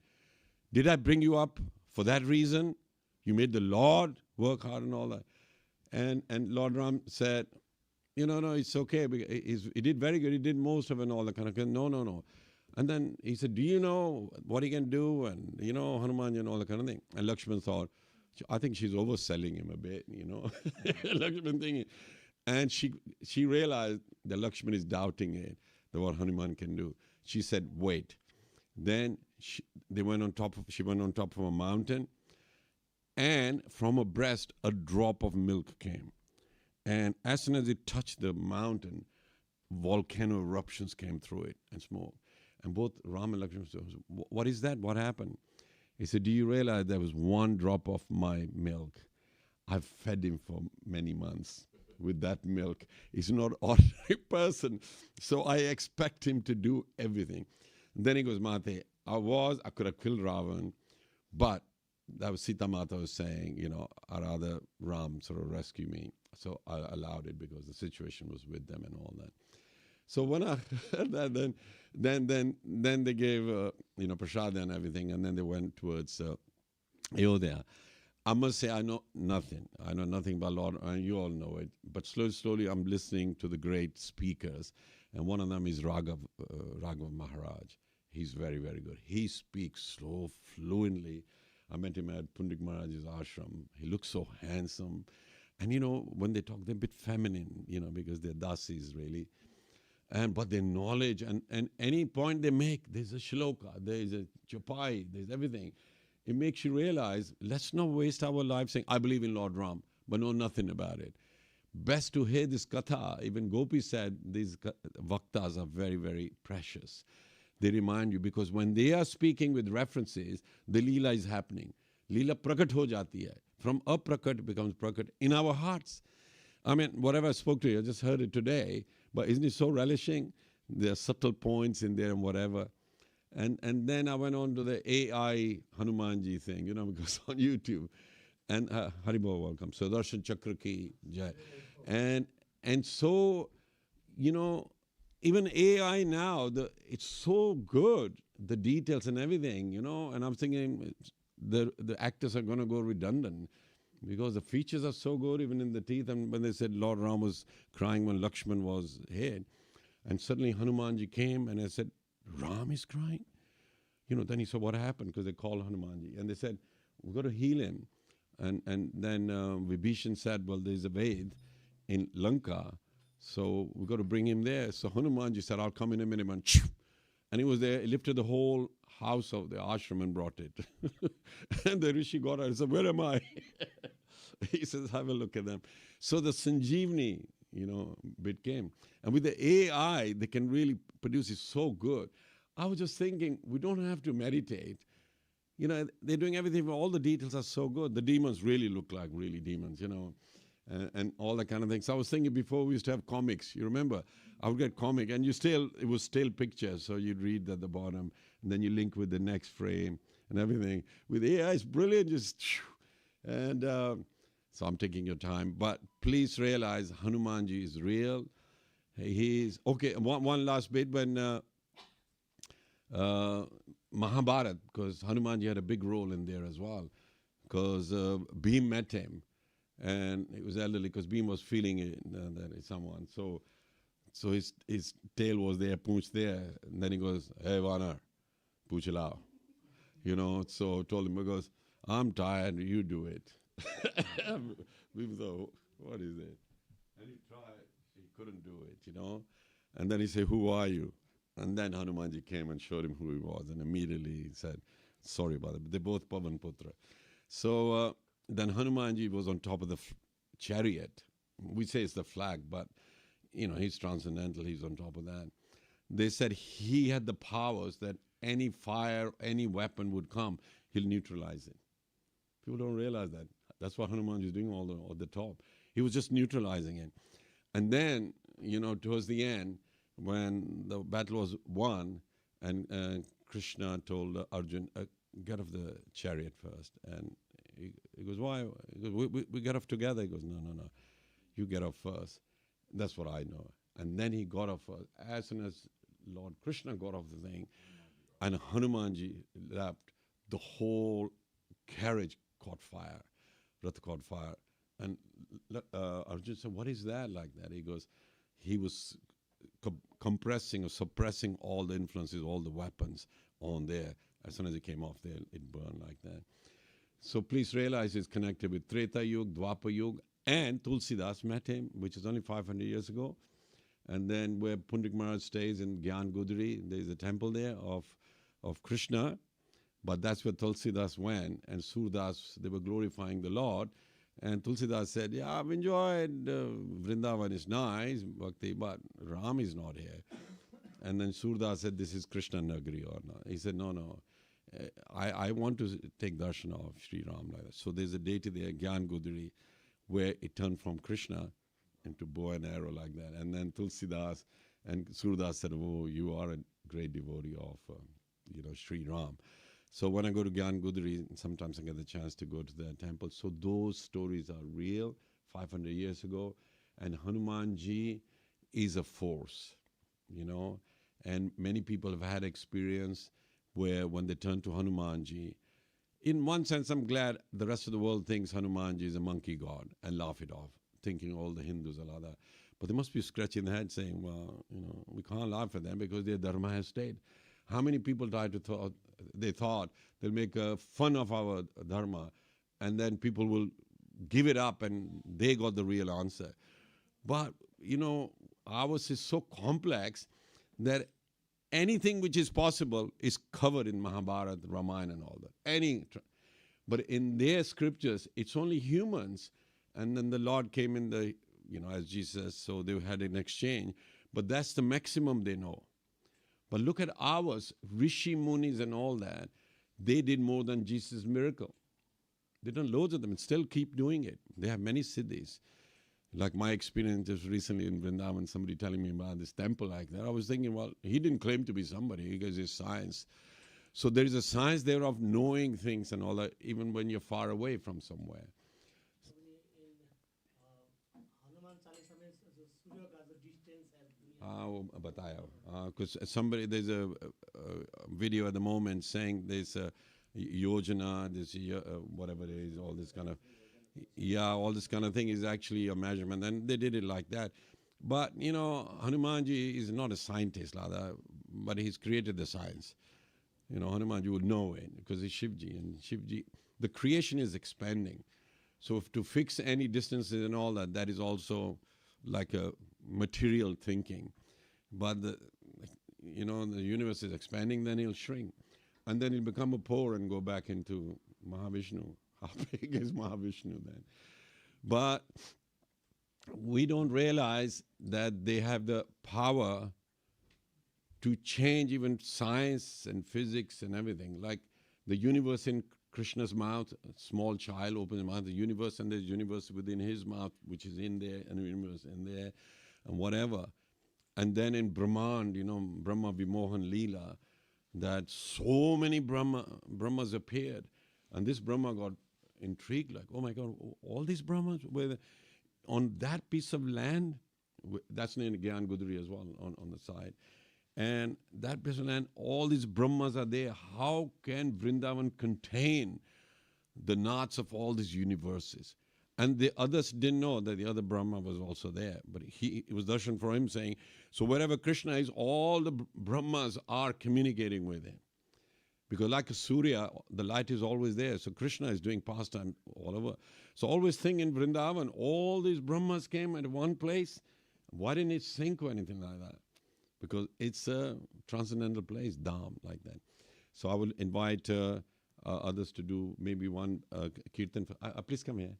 Did I bring you up for that reason? You made the Lord work hard and all that. And Lord Ram said, no, it's okay. He did very good. He did most of it and all that kind of thing. No. And then he said, do you know what he can do? And, Hanuman and all that kind of thing. And Lakshman thought, I think she's overselling him a bit, Lakshman thinking. And she realized that Lakshman is doubting it, that what Hanuman can do. She said, wait. Then she went on top of a mountain, and from her breast, a drop of milk came. And as soon as it touched the mountain, volcano eruptions came through it and smoke. And both Ram and Lakshman said, what is that? What happened? He said, do you realize there was one drop of my milk? I've fed him for many months with that milk. He's not an ordinary person. So I expect him to do everything. And then he goes, Mate, I could have killed Ravan, but that was Sita Mata was saying, I'd rather Ram sort of rescue me. So I allowed it because the situation was with them and all that. So when I heard that, then they gave, prasad and everything, and then they went towards Ayodhya. I must say I know nothing. I know nothing about Lord, and you all know it. But slowly I'm listening to the great speakers, and one of them is Raghav Maharaj. He's very, very good. He speaks so fluently. I met him at Pundik Maharaj's ashram. He looks so handsome. And, when they talk, they're a bit feminine, because they're dasis, really. But their knowledge, and any point they make, there's a shloka, there's a chapai, there's everything. It makes you realize, let's not waste our life saying, I believe in Lord Ram, but know nothing about it. Best to hear this katha. Even Gopi said these vaktas are very, very precious. They remind you, because when they are speaking with references, the leela is happening. Leela prakat ho jati hai. From aprakat becomes prakat in our hearts. I mean, whatever I spoke to you, I just heard it today, but isn't it so relishing? There are subtle points in there and whatever. And then I went on to the AI Hanumanji thing, because on YouTube. And Haribo, welcome. So Darshan Chakra ki jai. And so, even AI now, it's so good, the details and everything, and I'm thinking the actors are going to go redundant because the features are so good, even in the teeth. And when they said Lord Ram was crying when Lakshman was hit, and suddenly Hanumanji came, and I said, Ram is crying? Then he said, what happened? Because they called Hanumanji. And they said, we've got to heal him. And then Vibhishan said, well, there's a Ved in Lanka, so we've got to bring him there. So Hanumanji said, I'll come in a minute. And he was there. He lifted the whole house of the ashram and brought it. And the Rishi got out and said, where am I? He says, have a look at them. So the Sanjeevani, bit came. And with the AI, they can really produce it so good. I was just thinking, we don't have to meditate. They're doing everything. All the details are so good. The demons really look like really demons, and all that kind of thing. So I was thinking before we used to have comics. You remember? I would get comic, and it was still pictures. So you'd read at the bottom, and then you link with the next frame and everything. With AI, it's brilliant. And so I'm taking your time. But please realize Hanumanji is real. He's, okay, one last bit. When Mahabharata, because Hanumanji had a big role in there as well, because Bhim met him, and he was elderly, because Bhim was feeling it, that is someone. So his tail was there, poonch there, and then he goes, hey, Vanar, pooch lao. So told him, because I'm tired, you do it. Bhim thought, what is it? And he tried, he couldn't do it, And then he said, who are you? And then Hanumanji came and showed him who he was, and immediately he said, sorry about it. They're both Pavan Putra. So then Hanumanji was on top of the chariot. We say it's the flag, but, he's transcendental. He's on top of that. They said he had the powers that any fire, any weapon would come, he'll neutralize it. People don't realize that. That's what Hanumanji is doing all the top. He was just neutralizing it. And then, towards the end, when the battle was won, and Krishna told Arjun, get off the chariot first. And he goes, why? He goes, we get off together. He goes, no. You get off first. That's what I know. And then he got off first. As soon as Lord Krishna got off the thing, and Hanumanji left, the whole carriage caught fire. Rath caught fire. And Arjun said, what is that like that? He goes, he was compressing or suppressing all the influences, all the weapons on there. As soon as it came off there, it burned like that. So please realize it's connected with Treta Yuga, Dwapar Yuga, and Tulsidas met him, which is only 500 years ago. And then where Pundik Maharaj stays in Gyan Gudri, there's a temple there of Krishna. But that's where Tulsidas went, and Surdas, they were glorifying the Lord. And Tulsidas said, yeah, I've enjoyed Vrindavan is nice, Bhakti, but Ram is not here. And then Surdas said, this is Krishna Nagari or not. He said, no, I want to take darshan of Sri Ram like that. So there's a deity there, Gyan Gudri, where it turned from Krishna into bow and arrow like that. And then Tulsidas and Surdas said, oh, you are a great devotee of Sri Ram. So when I go to Gyan Gudri, sometimes I get the chance to go to the temple. So those stories are real, 500 years ago. And Hanumanji is a force, And many people have had experience where when they turn to Hanumanji, in one sense, I'm glad the rest of the world thinks Hanumanji is a monkey god and laugh it off, thinking all the Hindus are like that. But they must be scratching their head saying, well, we can't laugh at them because their dharma has stayed. How many people they thought they'll make fun of our dharma, and then people will give it up and they got the real answer. But, ours is so complex that anything which is possible is covered in Mahabharata, Ramayana and all that. But in their scriptures, it's only humans. And then the Lord came in as Jesus, so they had an exchange. But that's the maximum they know. But look at ours, Rishi Munis and all that. They did more than Jesus' miracle. They've done loads of them and still keep doing it. They have many siddhis. Like my experience just recently in Vrindavan, somebody telling me about this temple like that. I was thinking, well, he didn't claim to be somebody because it's science. So there is a science there of knowing things and all that, even when you're far away from somewhere. Hanuman Chalisa में जो सूर्य का जो distance है दुनिया वो बताया because somebody there's a video at the moment saying there's a yojana, this whatever it is, all this kind of all this kind of thing is actually a measurement, and they did it like that. But Hanumanji is not a scientist, but he's created the science. Hanumanji would know it because he's Shivji, and Shivji, the creation is expanding. So if to fix any distances and all that, that is also like a material thinking. But the universe is expanding, then he'll shrink. And then he'll become a pore and go back into Mahavishnu. How big is Mahavishnu then? But we don't realize that they have the power to change even science and physics and everything. Like the universe in Krishna's mouth, a small child opens his mouth, the universe, and there's universe within his mouth, which is in there, and the universe in there, and whatever. And then in Brahman, Brahma Vimohan Leela, that so many Brahmas appeared. And this Brahma got intrigued, like, oh my God, all these Brahmas were on that piece of land. That's named Gyan Gudri as well on the side. And that piece of land, all these Brahmas are there. How can Vrindavan contain the knots of all these universes? And the others didn't know that the other Brahma was also there. But it was darshan for him saying, so wherever Krishna is, all the Brahmas are communicating with him. Because like a Surya, the light is always there. So Krishna is doing pastime all over. So always think in Vrindavan, all these Brahmas came at one place. Why didn't it sink or anything like that? Because it's a transcendental place, Dham, like that. So I will invite others to do maybe one kirtan. Please come here.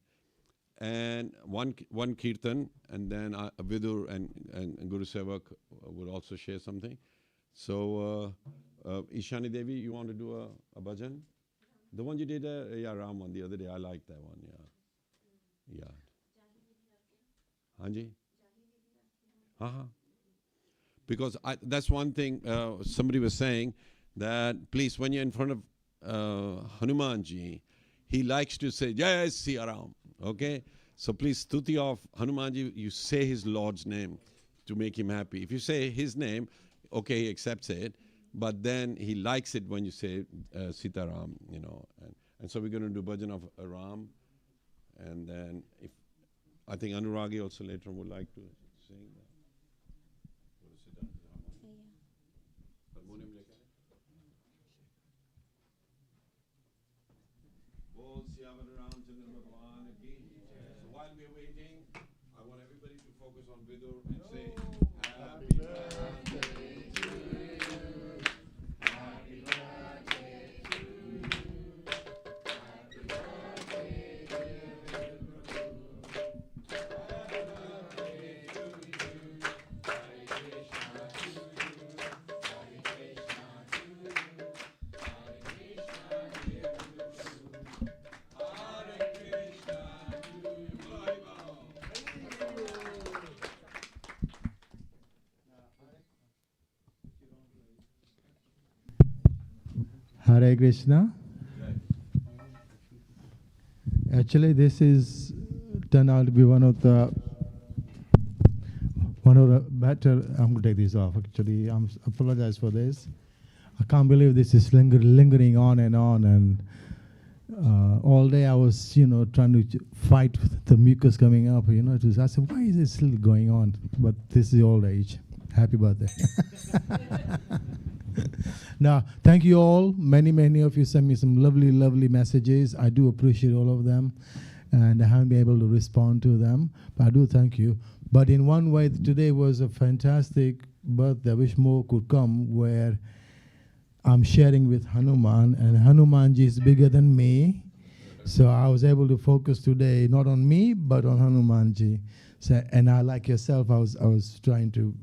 And one kirtan, and then Vidur and Guru Sevak will also share something. So Ishani Devi, you want to do a bhajan? The one you did, Ram, the other day. I liked that one, yeah. Hanji? Because that's one thing somebody was saying, that please, when you're in front of Hanumanji, he likes to say, Jai Siya Ram, okay? So please, stuti of Hanumanji, you say his Lord's name to make him happy. If you say his name, okay, he accepts it, but then he likes it when you say Sita Ram, And so we're going to do bhajan of Ram, and then I think Anuragi also later would like to sing that. So while we're waiting, I want everybody to focus on Vidur and say, Happy birthday to you. Happy birthday to you. Happy birthday, dear Vidur. Happy birthday to you. Hare Krishna to you. Hare Krishna to you. Hare Krishna, dear Vidur. Hare Krishna to you. Hare Krishna. Actually, this is turned out to be one of the better. I'm going to take this off. Actually, I apologize for this. I can't believe this is lingering on, and all day I was, trying to fight with the mucus coming up. I said, why is it still going on? But this is old age. Happy birthday. Now, thank you all. Many of you sent me some lovely messages. I do appreciate all of them, and I haven't been able to respond to them, but I do thank you. But in one way, today was a fantastic birthday. I wish more could come, where I'm sharing with Hanuman, and Hanumanji is bigger than me. So I was able to focus today not on me, but on Hanumanji. So, and I, like yourself, I was trying to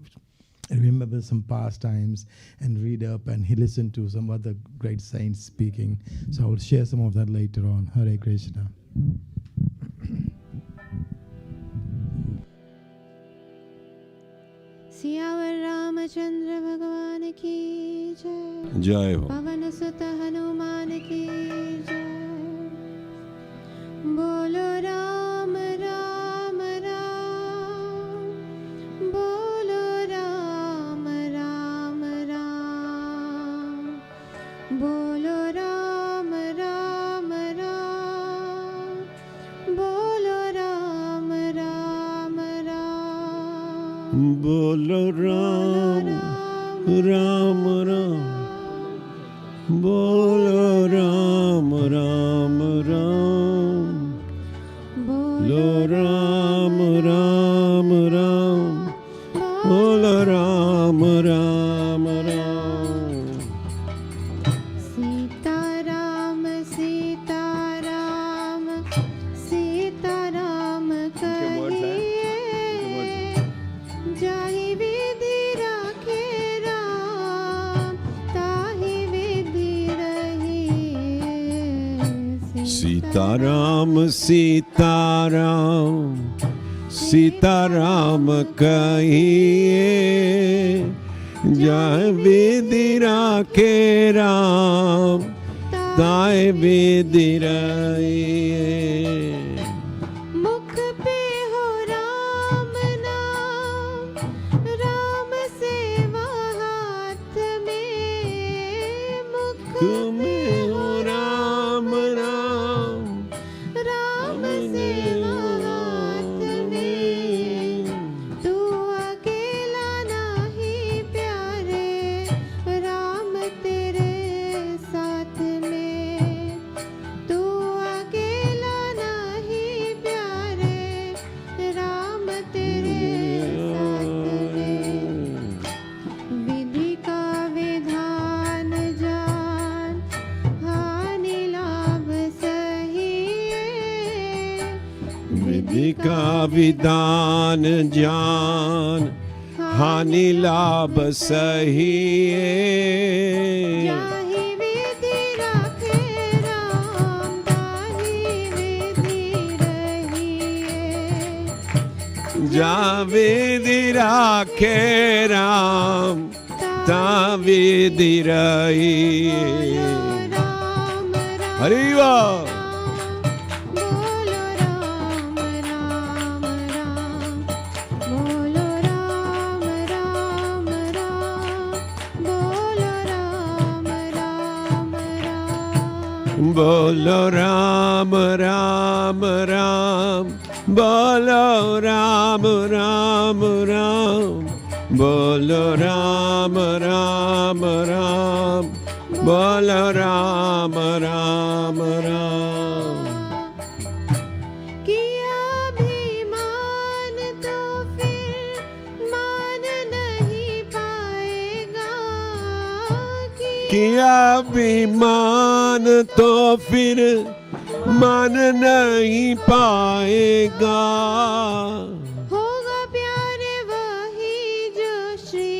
remember some past times and read up, and he listened to some other great saints speaking. So I will share some of that later on. Hare Krishna. Siyavar Ramchandra भगवान की जय। जय हो। पवन सुत हनुमान की जय। बोलो राम राम राम, बोलो राम राम राम, बोलो राम राम राम, बोलो राम राम राम, बोलो राम राम राम, बोलो राम राम राम, बोलो राम राम राम, बोलो राम राम राम। सीताराम सीताराम सीताराम कहिए, जाहि विधि राखे राम, ताहि विधि रहिए। सीताराम सीताराम सीताराम कहिए, जहाँ विधि राखे राम, ताहि विधि रहिए। मुख पे हो राम नाम, राम सेवा हाथ में। मुख में हो राम राम, राम सेवा हाथ में। तू अकेला नाही प्यारे, राम तेरे साथ में। तू अकेला नाही प्यारे, राम तेरे साथ में। विधि का विधान जान, हानि लाभ सही। विधि का विधान जान, हानि लाभ सही। जाहि विधि राखे राम, ताहि विधि रहिए। जहाँ विधि राखे राम, ता विधि रहिए। राम राम हरि वाह। बोलो राम राम राम, बोलो राम राम राम, बोलो राम राम राम। बोलो राम राम राम, बोलो राम राम राम, बोलो राम राम राम, बोलो राम राम राम। किया अभिमान तो फिर मान नहीं पाएगा। किया अभिमान तो फिर मान नहीं पाएगा। होगा प्यारे वही जो श्री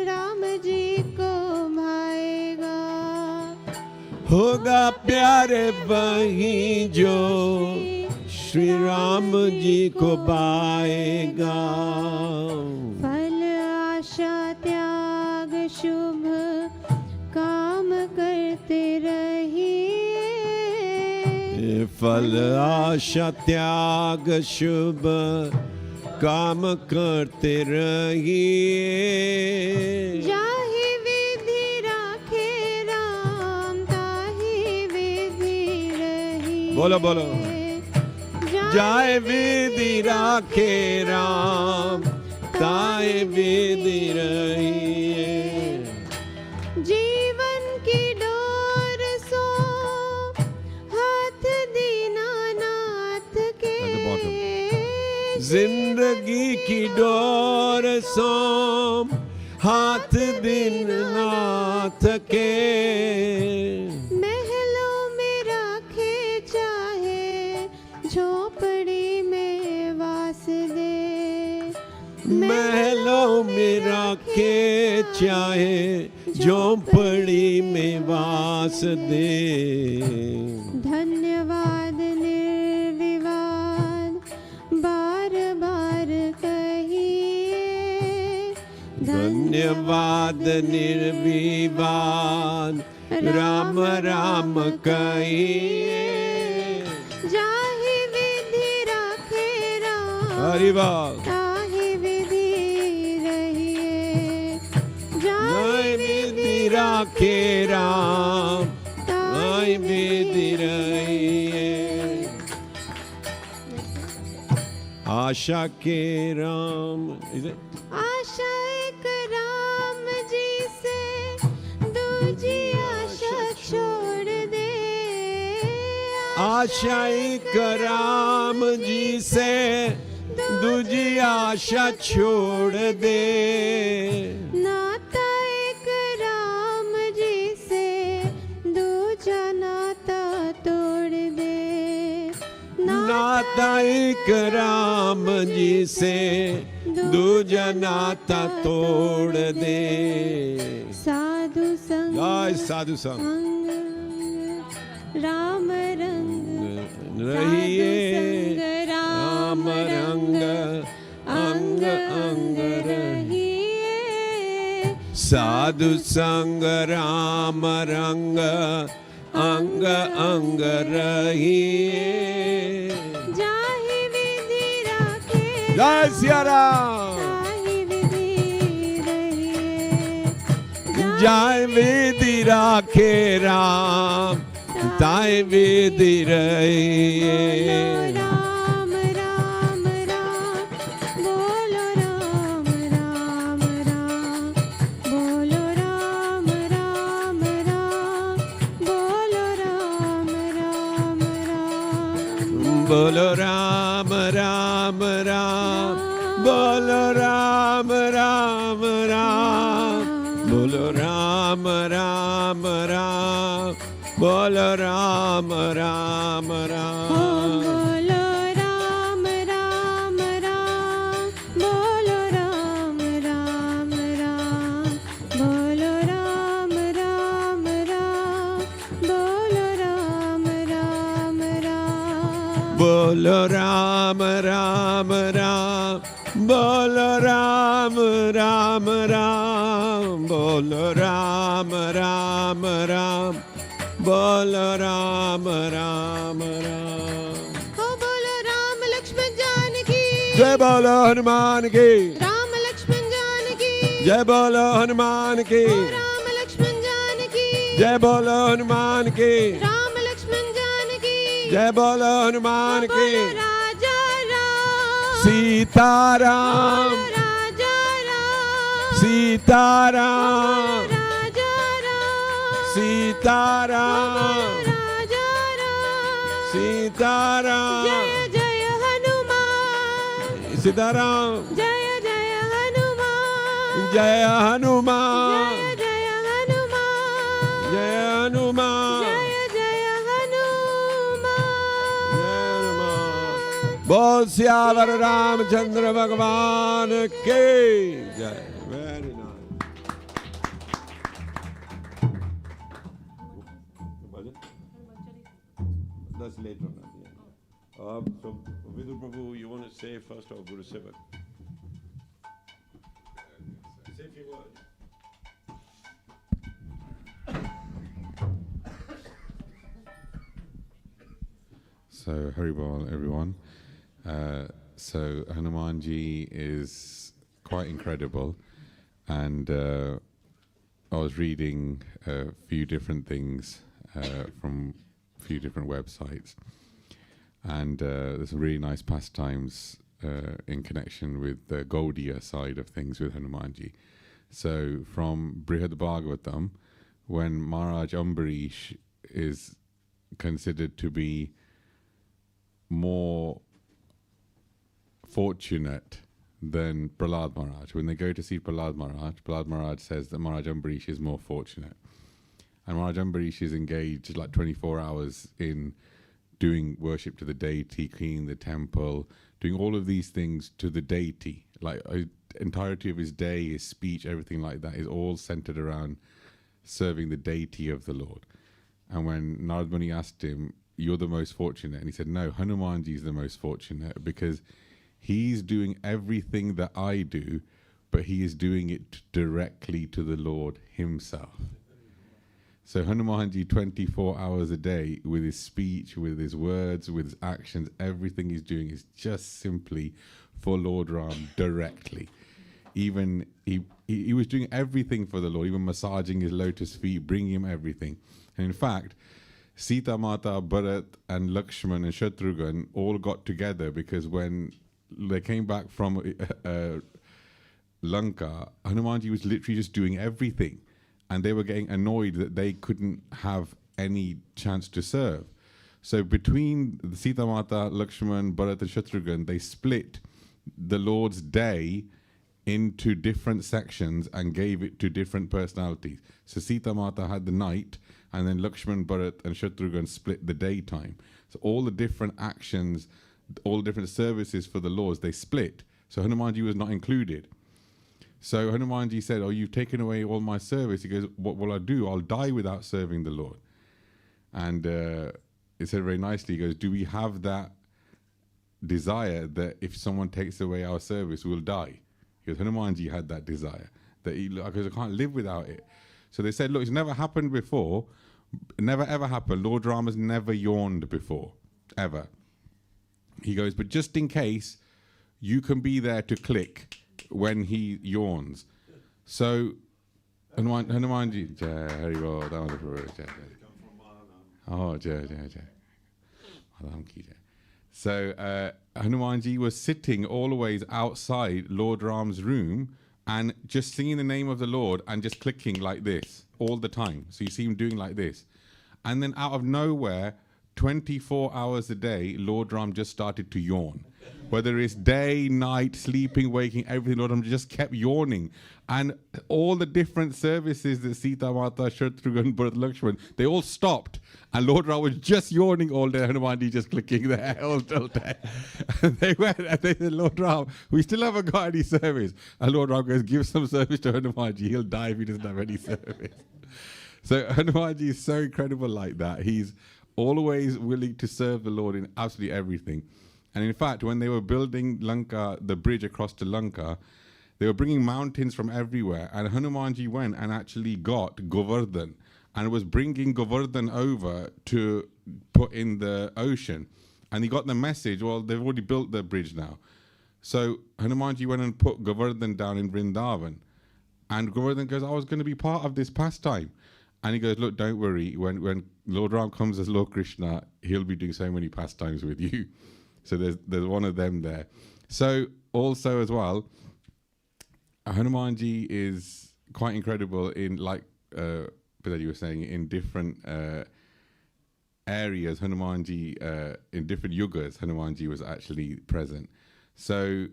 राम जी को भाएगा। होगा प्यारे वही जो श्री राम जी को पाएगा। फल आशा त्याग शुभ काम करते रहिए। फल आशा त्याग शुभ काम करते रहिए। जाहि विधि राखे राम, ताहि विधि रहिए। बोलो बोलो। जाय विधि राखे राम, ताय विधि रहिए। जीवन की डोर सो हाथ दीनानाथ के। जिंदगी की डोर सोम हाथ दीनानाथ के। महलों में राखे चाहे, झोपड़ी में वास दे। महलों में रखे चाहे, झोंपड़ी में वास दे। धन्यवाद निर्विवाद बार बार कहिए। धन्यवाद निर्विवाद राम राम कहिए जाहि विधि राखे राम हरि बोल ताहि विधि रहिए जय विधि राखे राम ताहि विधि रहिए आशा के राम is it? आशा एक राम जी से दूजी आशा छोड़ दे आशा एक राम जी से दूजी आशा छोड़ दे नाता एक राम जी से दूजा नाता तोड़ दे नाता एक राम जी से दूजा नाता तोड़ दे साधु संग जय साधु संग राम रंग रहिए राम रंग अंग अंग रहिए साधु संग राम रंग अंग अंग रहिए जाहि विधि राखे जय सिया राम ताहि विधि रहिए जय विधि राखे राम ताय विधि रहिए राम राम राम बोलो राम राम राम बोलो राम राम राम बोलो राम राम राम बोलो राम राम राम बोलो राम राम राम बोलो राम राम राम बोलो राम राम राम बोलो राम राम राम बोलो राम राम राम बोलो राम राम राम बोलो राम राम राम बोलो राम राम राम बोलो राम राम राम बोलो राम राम राम बोलो राम राम राम हो बोलो राम लक्ष्मण जानकी जय बोलो हनुमान की राम लक्ष्मण जानकी जय बोलो हनुमान की राम लक्ष्मण जानकी जय बोलो हनुमान की राम लक्ष्मण जानकी जय बोलो हनुमान की बोलो राजा राम सीताराम राजा राम सीताराम राजा राम सीताराम राजा राम सीताराम जय जय हनुमान सीताराम जय जय हनुमान जय हनुमान जय जय हनुमान जय हनुमान जय जय हनुमान बोल सियावर रामचंद्र भगवान के जय very nice That's later on. Yeah. So, Vidu Prabhu, you want to say first or Guru Sevak? Say a few words. So, Haribol, everyone. So, Hanumanji is quite incredible, and I was reading a few different things from a few different websites, and there's some really nice pastimes in connection with the Gaudiya side of things with Hanumanji. So, from Brihad Bhagavatam, when Maharaj Ambarish is considered to be more fortunate than Prahlad Maharaj. When they go to see Prahlad Maharaj says that Maharaj Ambarish is more fortunate. And Maharaj Ambarish is engaged like 24 hours in doing worship to the deity, cleaning the temple, doing all of these things to the deity. Like entirety of his day, his speech, everything like that is all centered around serving the deity of the Lord. And when Narad Muni asked him, "You're the most fortunate," and he said, "No, Hanumanji is the most fortunate because he's doing everything that I do, but he is doing it directly to the Lord himself. So Hanumanji 24 hours a day, with his speech, with his words, with his actions, everything he's doing is just simply for Lord Ram directly. Even he was doing everything for the Lord, even massaging his lotus feet, bringing him everything. And in fact, Sita Mata, Bharat and Lakshman and Shatrughan all got together because when they came back from Lanka, Hanumanji was literally just doing everything. And they were getting annoyed that they couldn't have any chance to serve. So between Sita Mata, Lakshman, Bharat and Shatrughan, they split the Lord's day into different sections and gave it to different personalities. So Sita Mata had the night, and then Lakshman, Bharat and Shatrughan split the daytime. So all the different actions, all the different services for the Lords, they split. So Hanumanji was not included. So Hanumanji said, "Oh, you've taken away all my service." He goes, "What will I do? I'll die without serving the Lord." And he said very nicely, he goes, "Do we have that desire that if someone takes away our service, we'll die?" He goes, Hanumanji had that desire, that because I can't live without it. So they said, "Look, it's never happened before. Never ever happened. Lord Rama's never yawned before, ever." He goes, "But just in case, you can be there to click when he yawns." So Hanumanji, Hari Bol, oh, so Hanumanji was sitting always outside Lord Ram's room and just singing the name of the Lord and just clicking like this all the time. So you see him doing like this. And then out of nowhere, 24 hours a day, Lord Ram just started to yawn. Whether it's day, night, sleeping, waking, everything, Lord Ram just kept yawning. And all the different services that Sita Mata, Shatrughan, Bharat, Lakshman, they all stopped. And Lord Ram was just yawning all day, Hanumanji just clicking there all day. And they went and they said, "Lord Ram, we still haven't got any service." And Lord Ram goes, "Give some service to Hanumanji. He'll die if he doesn't have any service." So Hanumanji is so incredible like that. He's always willing to serve the Lord in absolutely everything. And in fact, when they were building Lanka, the bridge across to Lanka, they were bringing mountains from everywhere. And Hanumanji went and actually got Govardhan and was bringing Govardhan over to put in the ocean. And he got the message, well, they've already built the bridge now. So Hanumanji went and put Govardhan down in Vrindavan. And Govardhan goes, "I was going to be part of this pastime." And he goes, "Look, don't worry. When Lord Ram comes as Lord Krishna, he'll be doing so many pastimes with you." So there's one of them there. So also as well, Hanumanji is quite incredible in, like Pidaji you were saying, in different areas. Hanumanji, in different yugas, Hanumanji was actually present. So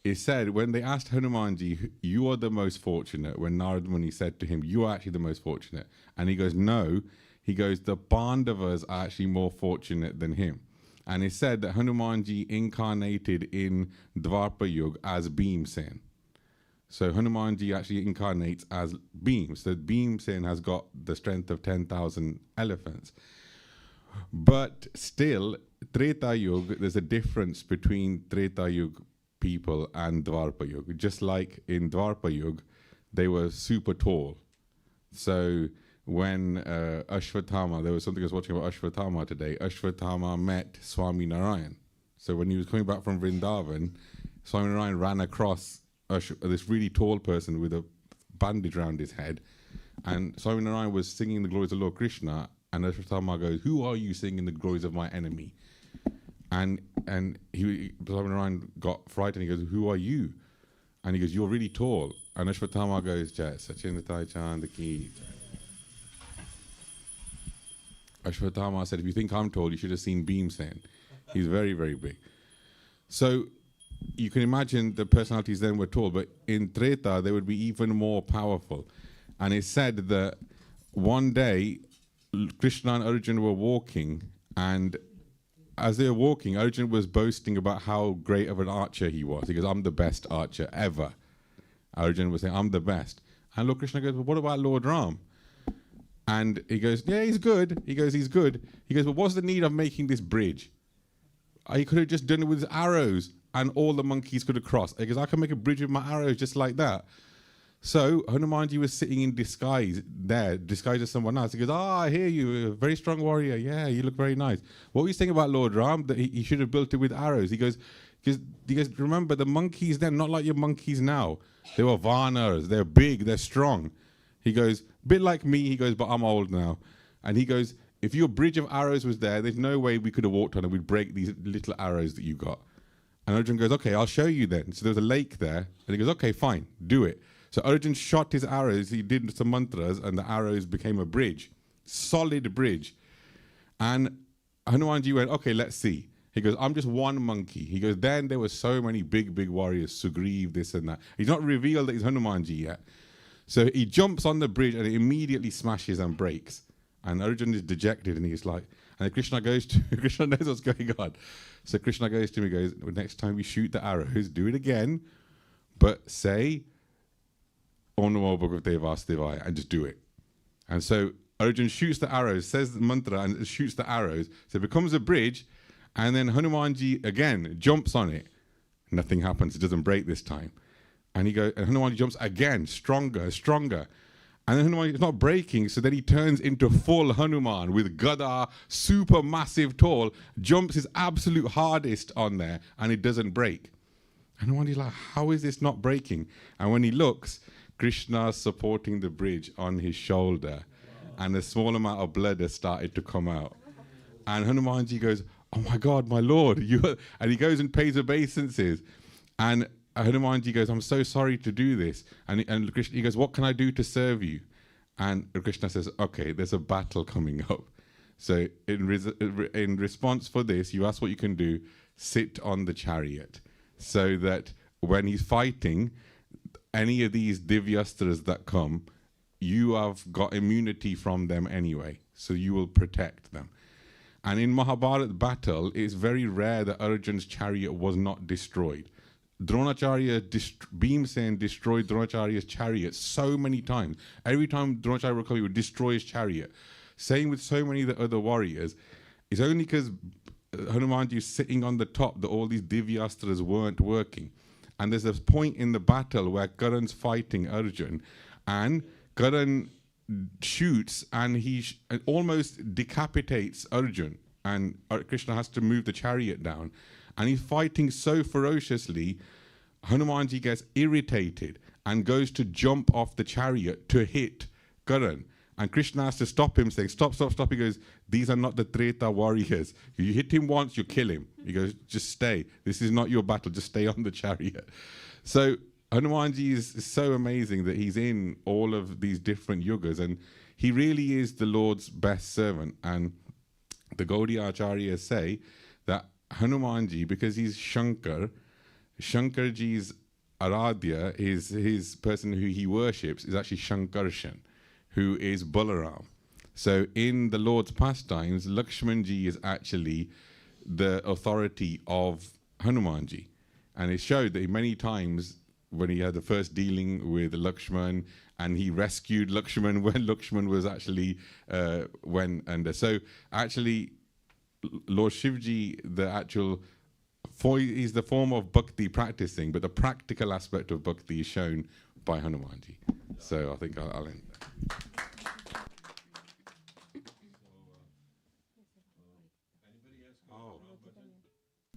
it said when they asked Hanumanji, "You are the most fortunate," when Narad Muni said to him, "You are actually the most fortunate," and he goes, "No," he goes, "The Pandavas are actually more fortunate than him." And it said that Hanumanji incarnated in Dwapar Yuga as Bhimsen. So Hanumanji actually incarnates as Bhim. So Bhimsen has got the strength of 10,000 elephants. But still, Treta Yuga, there's a difference between Treta Yuga people and Dwapar Yuga. Just like in Dwapar Yuga, they were super tall. So when Ashwatthama, there was something I was watching about Ashwatthama today. Ashwatthama met Swami Narayan. So when he was coming back from Vrindavan, Swami Narayan ran across this really tall person with a bandage around his head. And Swami Narayan was singing the glories of Lord Krishna. And Ashwatthama goes, "Who are you singing the glories of my enemy?" And Swami Narayan got frightened. He goes, "Who are you?" And he goes, "You're really tall." And Ashwatthama goes, "Sachin Chand ki." Ashwatthama said, "If you think I'm tall, you should have seen Bhimsen. He's very, very big." So you can imagine the personalities then were tall, but in Treta, they would be even more powerful. And it said that one day, Krishna and Arjuna were walking, and as they were walking, Arjuna was boasting about how great of an archer he was. He goes, "I'm the best archer ever." Arjuna was saying, "I'm the best." And Lord Krishna goes, "Well, what about Lord Ram?" And he goes, "Yeah, he's good." He goes, "He's good." He goes, "But what's the need of making this bridge? He could have just done it with his arrows and all the monkeys could have crossed. He goes, I can make a bridge with my arrows just like that. So Hanumanji was sitting in disguise there, disguised as someone else. He goes, I hear you, a very strong warrior. Yeah, you look very nice. What were you saying about Lord Ram? That he should have built it with arrows. He goes, remember the monkeys then, not like your monkeys now. They were Varnars, they're big, they're strong. He goes, bit like me, he goes, but I'm old now. And he goes, if your bridge of arrows was there's no way we could have walked on it. We'd break these little arrows that you got. And Arjun goes, okay, I'll show you then. So there was a lake there. And he goes, okay, fine, do it. So Arjun shot his arrows, he did some mantras, and the arrows became a bridge. Solid bridge. And Hanumanji went, okay, let's see. He goes, I'm just one monkey. He goes, then there were so many big warriors, Sugriv, this and that. He's not revealed that he's Hanumanji yet. So he jumps on the bridge and it immediately smashes and breaks. And Arjun is dejected and he's like, and Krishna goes to, Krishna knows what's going on. So Krishna goes to him, he goes, next time we shoot the arrows, do it again, but say, Om Namo Bhagavate Vasudevaya, and just do it. And so Arjun shoots the arrows, says the mantra and shoots the arrows. So it becomes a bridge, and then Hanumanji again jumps on it. Nothing happens, it doesn't break this time. And Hanumanji jumps again, stronger. And then Hanuman is not breaking, so then he turns into full Hanuman with Gada, super massive tall, jumps his absolute hardest on there, and it doesn't break. And Hanumanji's like, how is this not breaking? And when he looks, Krishna's supporting the bridge on his shoulder, and a small amount of blood has started to come out. And Hanumanji goes, oh my God, my Lord. And he goes and pays obeisances. And Hanumanji goes, I'm so sorry to do this. And Krishna, he goes, what can I do to serve you? And Krishna says, okay, there's a battle coming up. So in response for this, you ask what you can do, sit on the chariot. So that when he's fighting, any of these divyastras that come, you have got immunity from them anyway. So you will protect them. And in Mahabharata battle, it's very rare that Arjun's chariot was not destroyed. Dronacharya, Bhimsen destroyed Dronacharya's chariot so many times. Every time Dronacharya would come, he would destroy his chariot. Same with so many of the other warriors. It's only because Hanumanji is sitting on the top that all these divyastras weren't working. And there's a point in the battle where Karan's fighting Arjun, and Karan shoots and he almost decapitates Arjun, and Krishna has to move the chariot down. And he's fighting so ferociously, Hanumanji gets irritated and goes to jump off the chariot to hit Karan. And Krishna has to stop him, saying, stop. He goes, these are not the Treta warriors. You hit him once, you kill him. He goes, just stay. This is not your battle. Just stay on the chariot. So Hanumanji is so amazing that he's in all of these different yugas. And he really is the Lord's best servant. And the Gaudiya Acharyas say that Hanumanji, because he's Shankar, Shankarji's Aradhya, is his person who he worships, is actually Shankarshan, who is Balaram. So in the Lord's pastimes, Lakshmanji is actually the authority of Hanumanji. And it showed that many times when he had the first dealing with Lakshman, and he rescued Lakshman when Lakshman was actually, so actually Lord Shivji, the actual, is the form of bhakti practicing, but the practical aspect of bhakti is shown by Hanumanji. So I think I'll end there.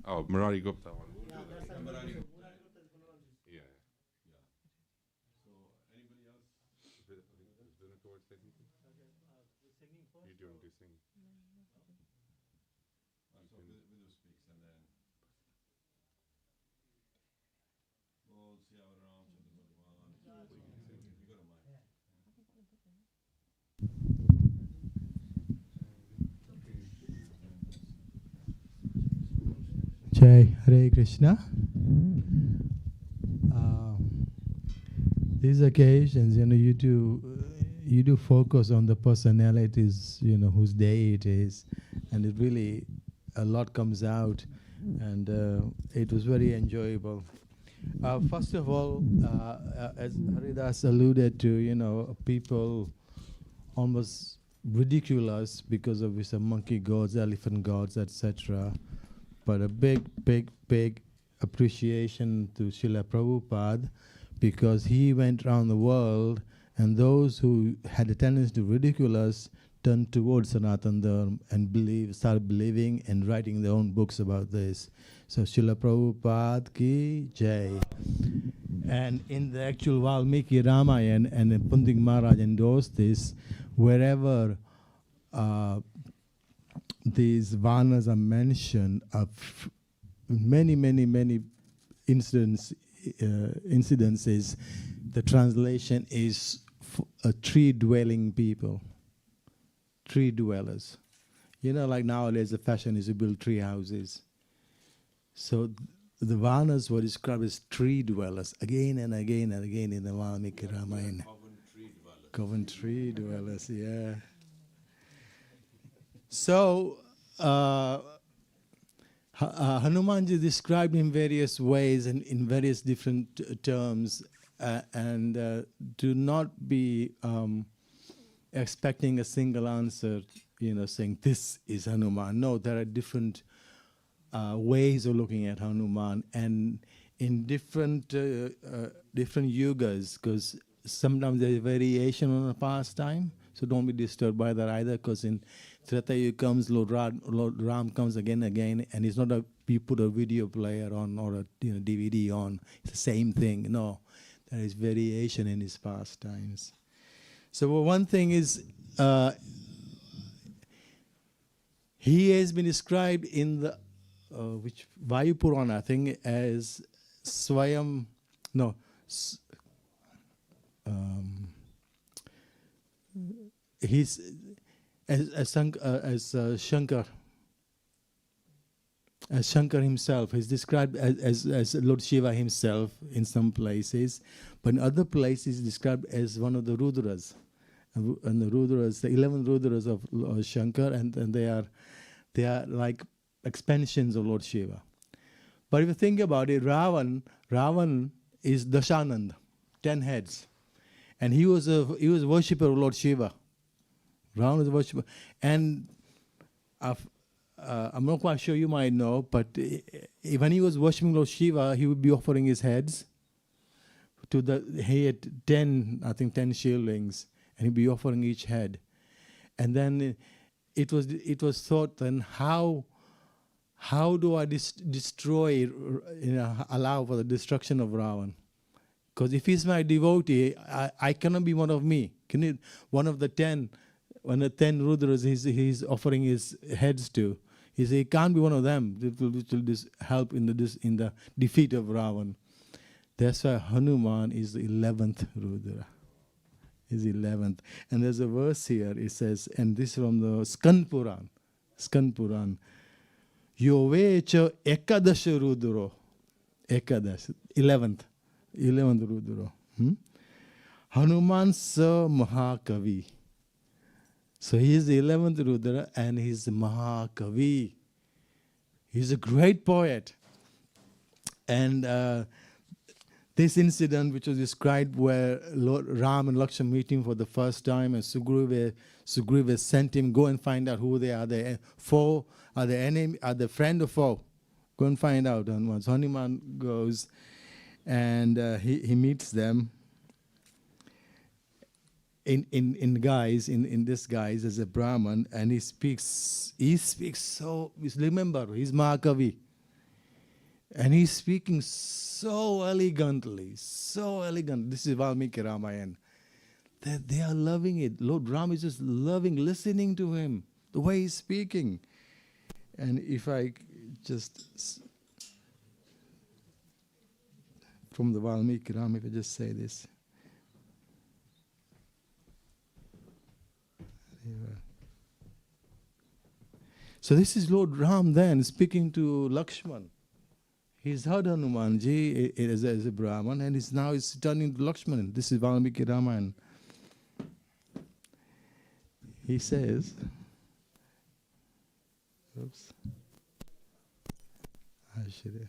Oh, Murari Gupta one. Yeah. So anybody else? You don't do singing. So Vidhu speaks and then Lord Siyar Ramchandra Bhagwan. You got a mic. Jai Hare Krishna. These occasions, you do focus on the personalities, whose day it is, and it really a lot comes out, and it was very enjoyable. First of all, as Haridas alluded to, people almost ridicule us because of some monkey gods, elephant gods, etc. But a big appreciation to Srila Prabhupada because he went around the world and those who had a tendency to ridicule us turned towards Sanatana Dharma and started believing and writing their own books about this. So Srila Prabhupada ki jai. And in the actual Valmiki Ramayana, and Pundik Maharaj endorsed this, wherever these Vanas are mentioned, many incidences, the translation is tree-dwelling people, tree dwellers. You know, like nowadays the fashion is to build tree houses. So the Vanas were described as tree dwellers again and again and again in the Valmiki Ramayana. Coventry dwellers, yeah. So Hanumanji is described in various ways and in various different terms, and do not be expecting a single answer, saying this is Hanuman. No, there are different ways of looking at Hanuman, and in different yugas, because sometimes there is variation on a pastime, so don't be disturbed by that either, because in Treta Yuga comes, Lord Ram comes again, and it's not you put a video player on or a DVD on, it's the same thing. No, there is variation in his pastimes. So one thing is, he has been described in the which Vayu Purana, I think, as Swayam, no, he's as Shankar. As Shankar himself, he's described as Lord Shiva himself in some places, but in other places he's described as one of the Rudras. And the Rudras, the 11 Rudras of Lord Shankar, and they are like expansions of Lord Shiva. But if you think about it, Ravan is Dashanand, 10 heads, and he was a worshipper of Lord Shiva. Ravan was a worshipper, and I'm not quite sure, you might know, but when he was worshiping Lord Shiva, he would be offering his heads he had 10 shillings, and he'd be offering each head. And then it was thought, then how do I destroy, allow for the destruction of Ravan? Because if he's my devotee, I cannot be one of me. One of the 10, when the 10 Rudras he's offering his heads to, he said he can't be one of them. It will help in the defeat of Ravan. That's why Hanuman is the 11th Rudra. Is 11th. And there's a verse here, it says, and this is from the ISKCON Puran. Yovecha ekadash rudro. Ekadash. 11th Rudra. Hanuman sa Mahakavi. So he is the 11th Rudra and he's the Mahakavi. He's a great poet. And this incident, which was described where Lord Ram and Lakshman meeting for the first time, and Sugriva sent him, go and find out who they are. Are they foe? Are they enemy? Are they friend or foe? Go and find out. And once Hanuman goes and he meets them in this guise as a Brahman, and he speaks so, remember, he's Mahakavi. And he's speaking so elegantly. This is Valmiki Ramayana. That they are loving it. Lord Ram is just loving listening to him, the way he's speaking. And if I just, from the Valmiki Ram, if I just say this. So this is Lord Ram then speaking to Lakshman. He's heard Hanumanji as a Brahman, and he's turning to Lakshman. This is Valmiki Ramayana. He says, oops, I should.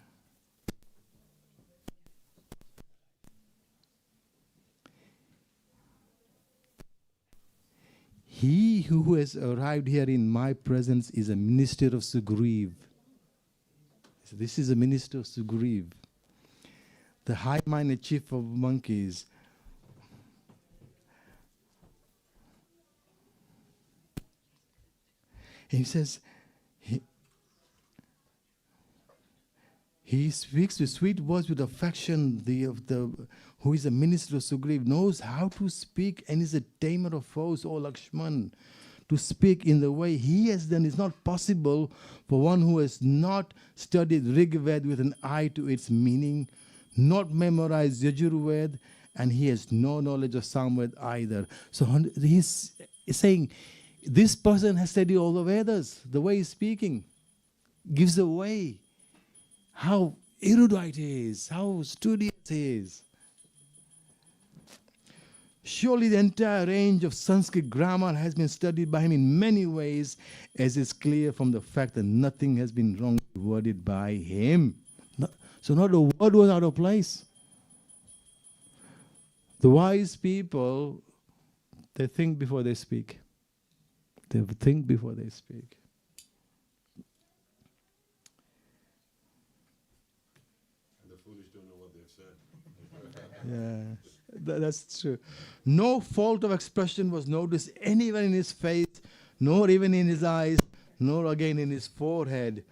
He who has arrived here in my presence is a minister of Sugriv. So this is a minister Sugriv, the high-minded chief of monkeys. He says, he speaks with sweet words with affection. Who is a minister of Sugriv knows how to speak and is a tamer of foes, O Lakshman. To speak in the way he has done is not possible for one who has not studied Rig Ved with an eye to its meaning, not memorized Yajurved, and he has no knowledge of Samved either. So he's saying, this person has studied all the Vedas. The way he's speaking gives away how erudite he is, how studious he is. Surely the entire range of Sanskrit grammar has been studied by him in many ways, as is clear from the fact that nothing has been wrongly worded by him. So not a word was out of place. The wise people, they think before they speak. They think before they speak. And the foolish don't know what they've said. Yeah, that's true. No fault of expression was noticed anywhere in his face, nor even in his eyes, nor again in his forehead,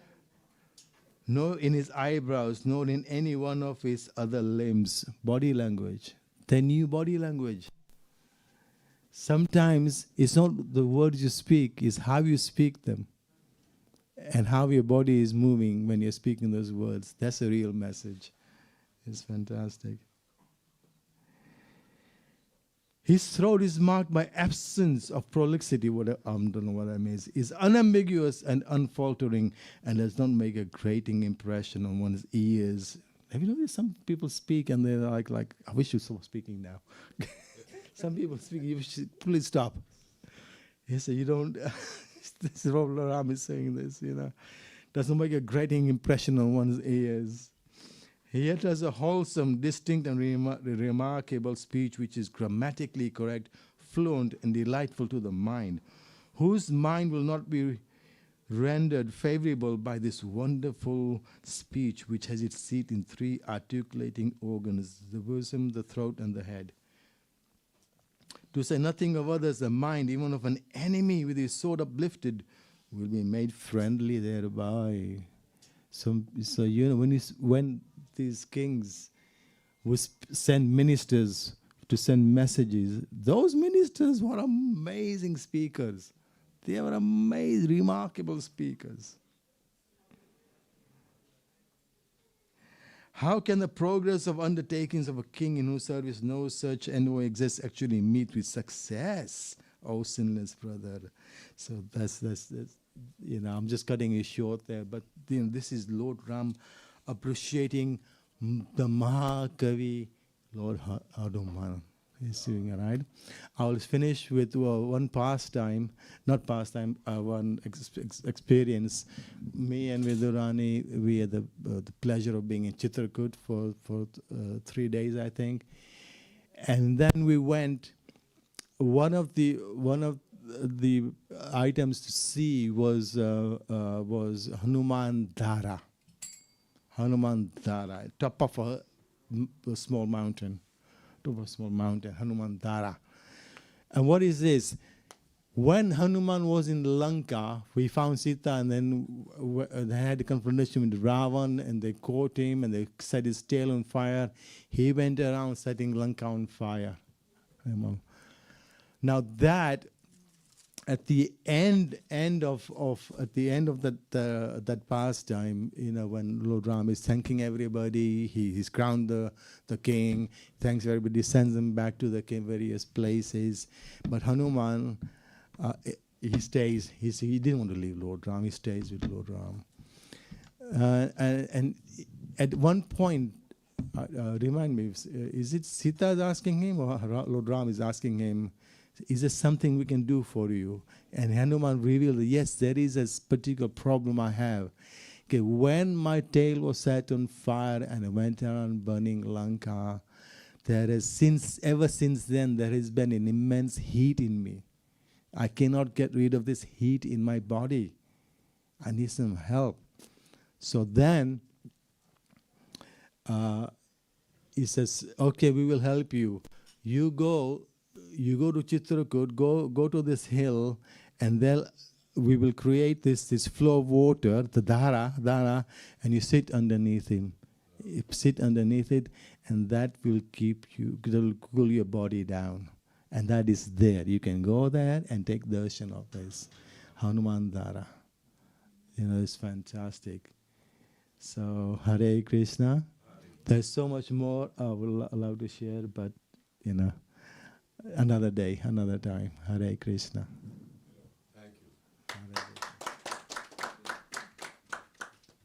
nor in his eyebrows, nor in any one of his other limbs. Body language. They knew body language. Sometimes it's not the words you speak, it's how you speak them and how your body is moving when you're speaking those words. That's a real message. It's fantastic. His throat is marked by absence of prolixity, I don't know what that means. Is unambiguous and unfaltering and does not make a grating impression on one's ears. Have you noticed some people speak and they're like I wish you were speaking now. Some people speak, you should please stop. He said, you don't, this is Lord Ram is saying this, doesn't make a grating impression on one's ears. He yet has a wholesome, distinct, and remarkable speech which is grammatically correct, fluent, and delightful to the mind, whose mind will not be rendered favorable by this wonderful speech which has its seat in three articulating organs, the bosom, the throat, and the head. To say nothing of others, the mind, even of an enemy with his sword uplifted, will be made friendly thereby. So when these kings would send ministers to send messages, those ministers were amazing speakers. They were amazing, remarkable speakers. How can the progress of undertakings of a king in whose service no such envoy exists actually meet with success, O sinless brother? So that's I'm just cutting it short there, but this is Lord Ram appreciating the Mahakavi, Lord Hanuman. He's doing it, right? I'll finish with one experience. Me and Vidurani, we had the pleasure of being in Chitrakoot for 3 days, I think. And then we went, one of the items to see was Hanuman Dhara. Hanuman Dhara, top of a small mountain. Hanuman Dhara. And what is this? When Hanuman was in Lanka, we found Sita, and then they had a confrontation with Ravan, and they caught him, and they set his tail on fire. He went around setting Lanka on fire. Now that, at the end of that pastime, when Lord Ram is thanking everybody, he's crowned the king, thanks everybody, sends them back to the various places. But Hanuman, he stays. He didn't want to leave Lord Ram. He stays with Lord Ram. And at one point, remind me, is it Sita is asking him, or Lord Ram is asking him, is there something we can do for you? And Hanuman revealed, yes, there is a particular problem I have. Okay, when my tail was set on fire and I went around burning Lanka, ever since then, there has been an immense heat in me. I cannot get rid of this heat in my body. I need some help. So then he says, okay, we will help you. You go to Chitrakoot, go to this hill, and we will create this flow of water, the dhara, and you sit underneath him. You sit underneath it, and that will it'll cool your body down. And that is there. You can go there and take darshan of this Hanuman dhara. It's fantastic. So, Hare Krishna. There's so much more I will allow to share, but, another day, another time. Hare Krishna.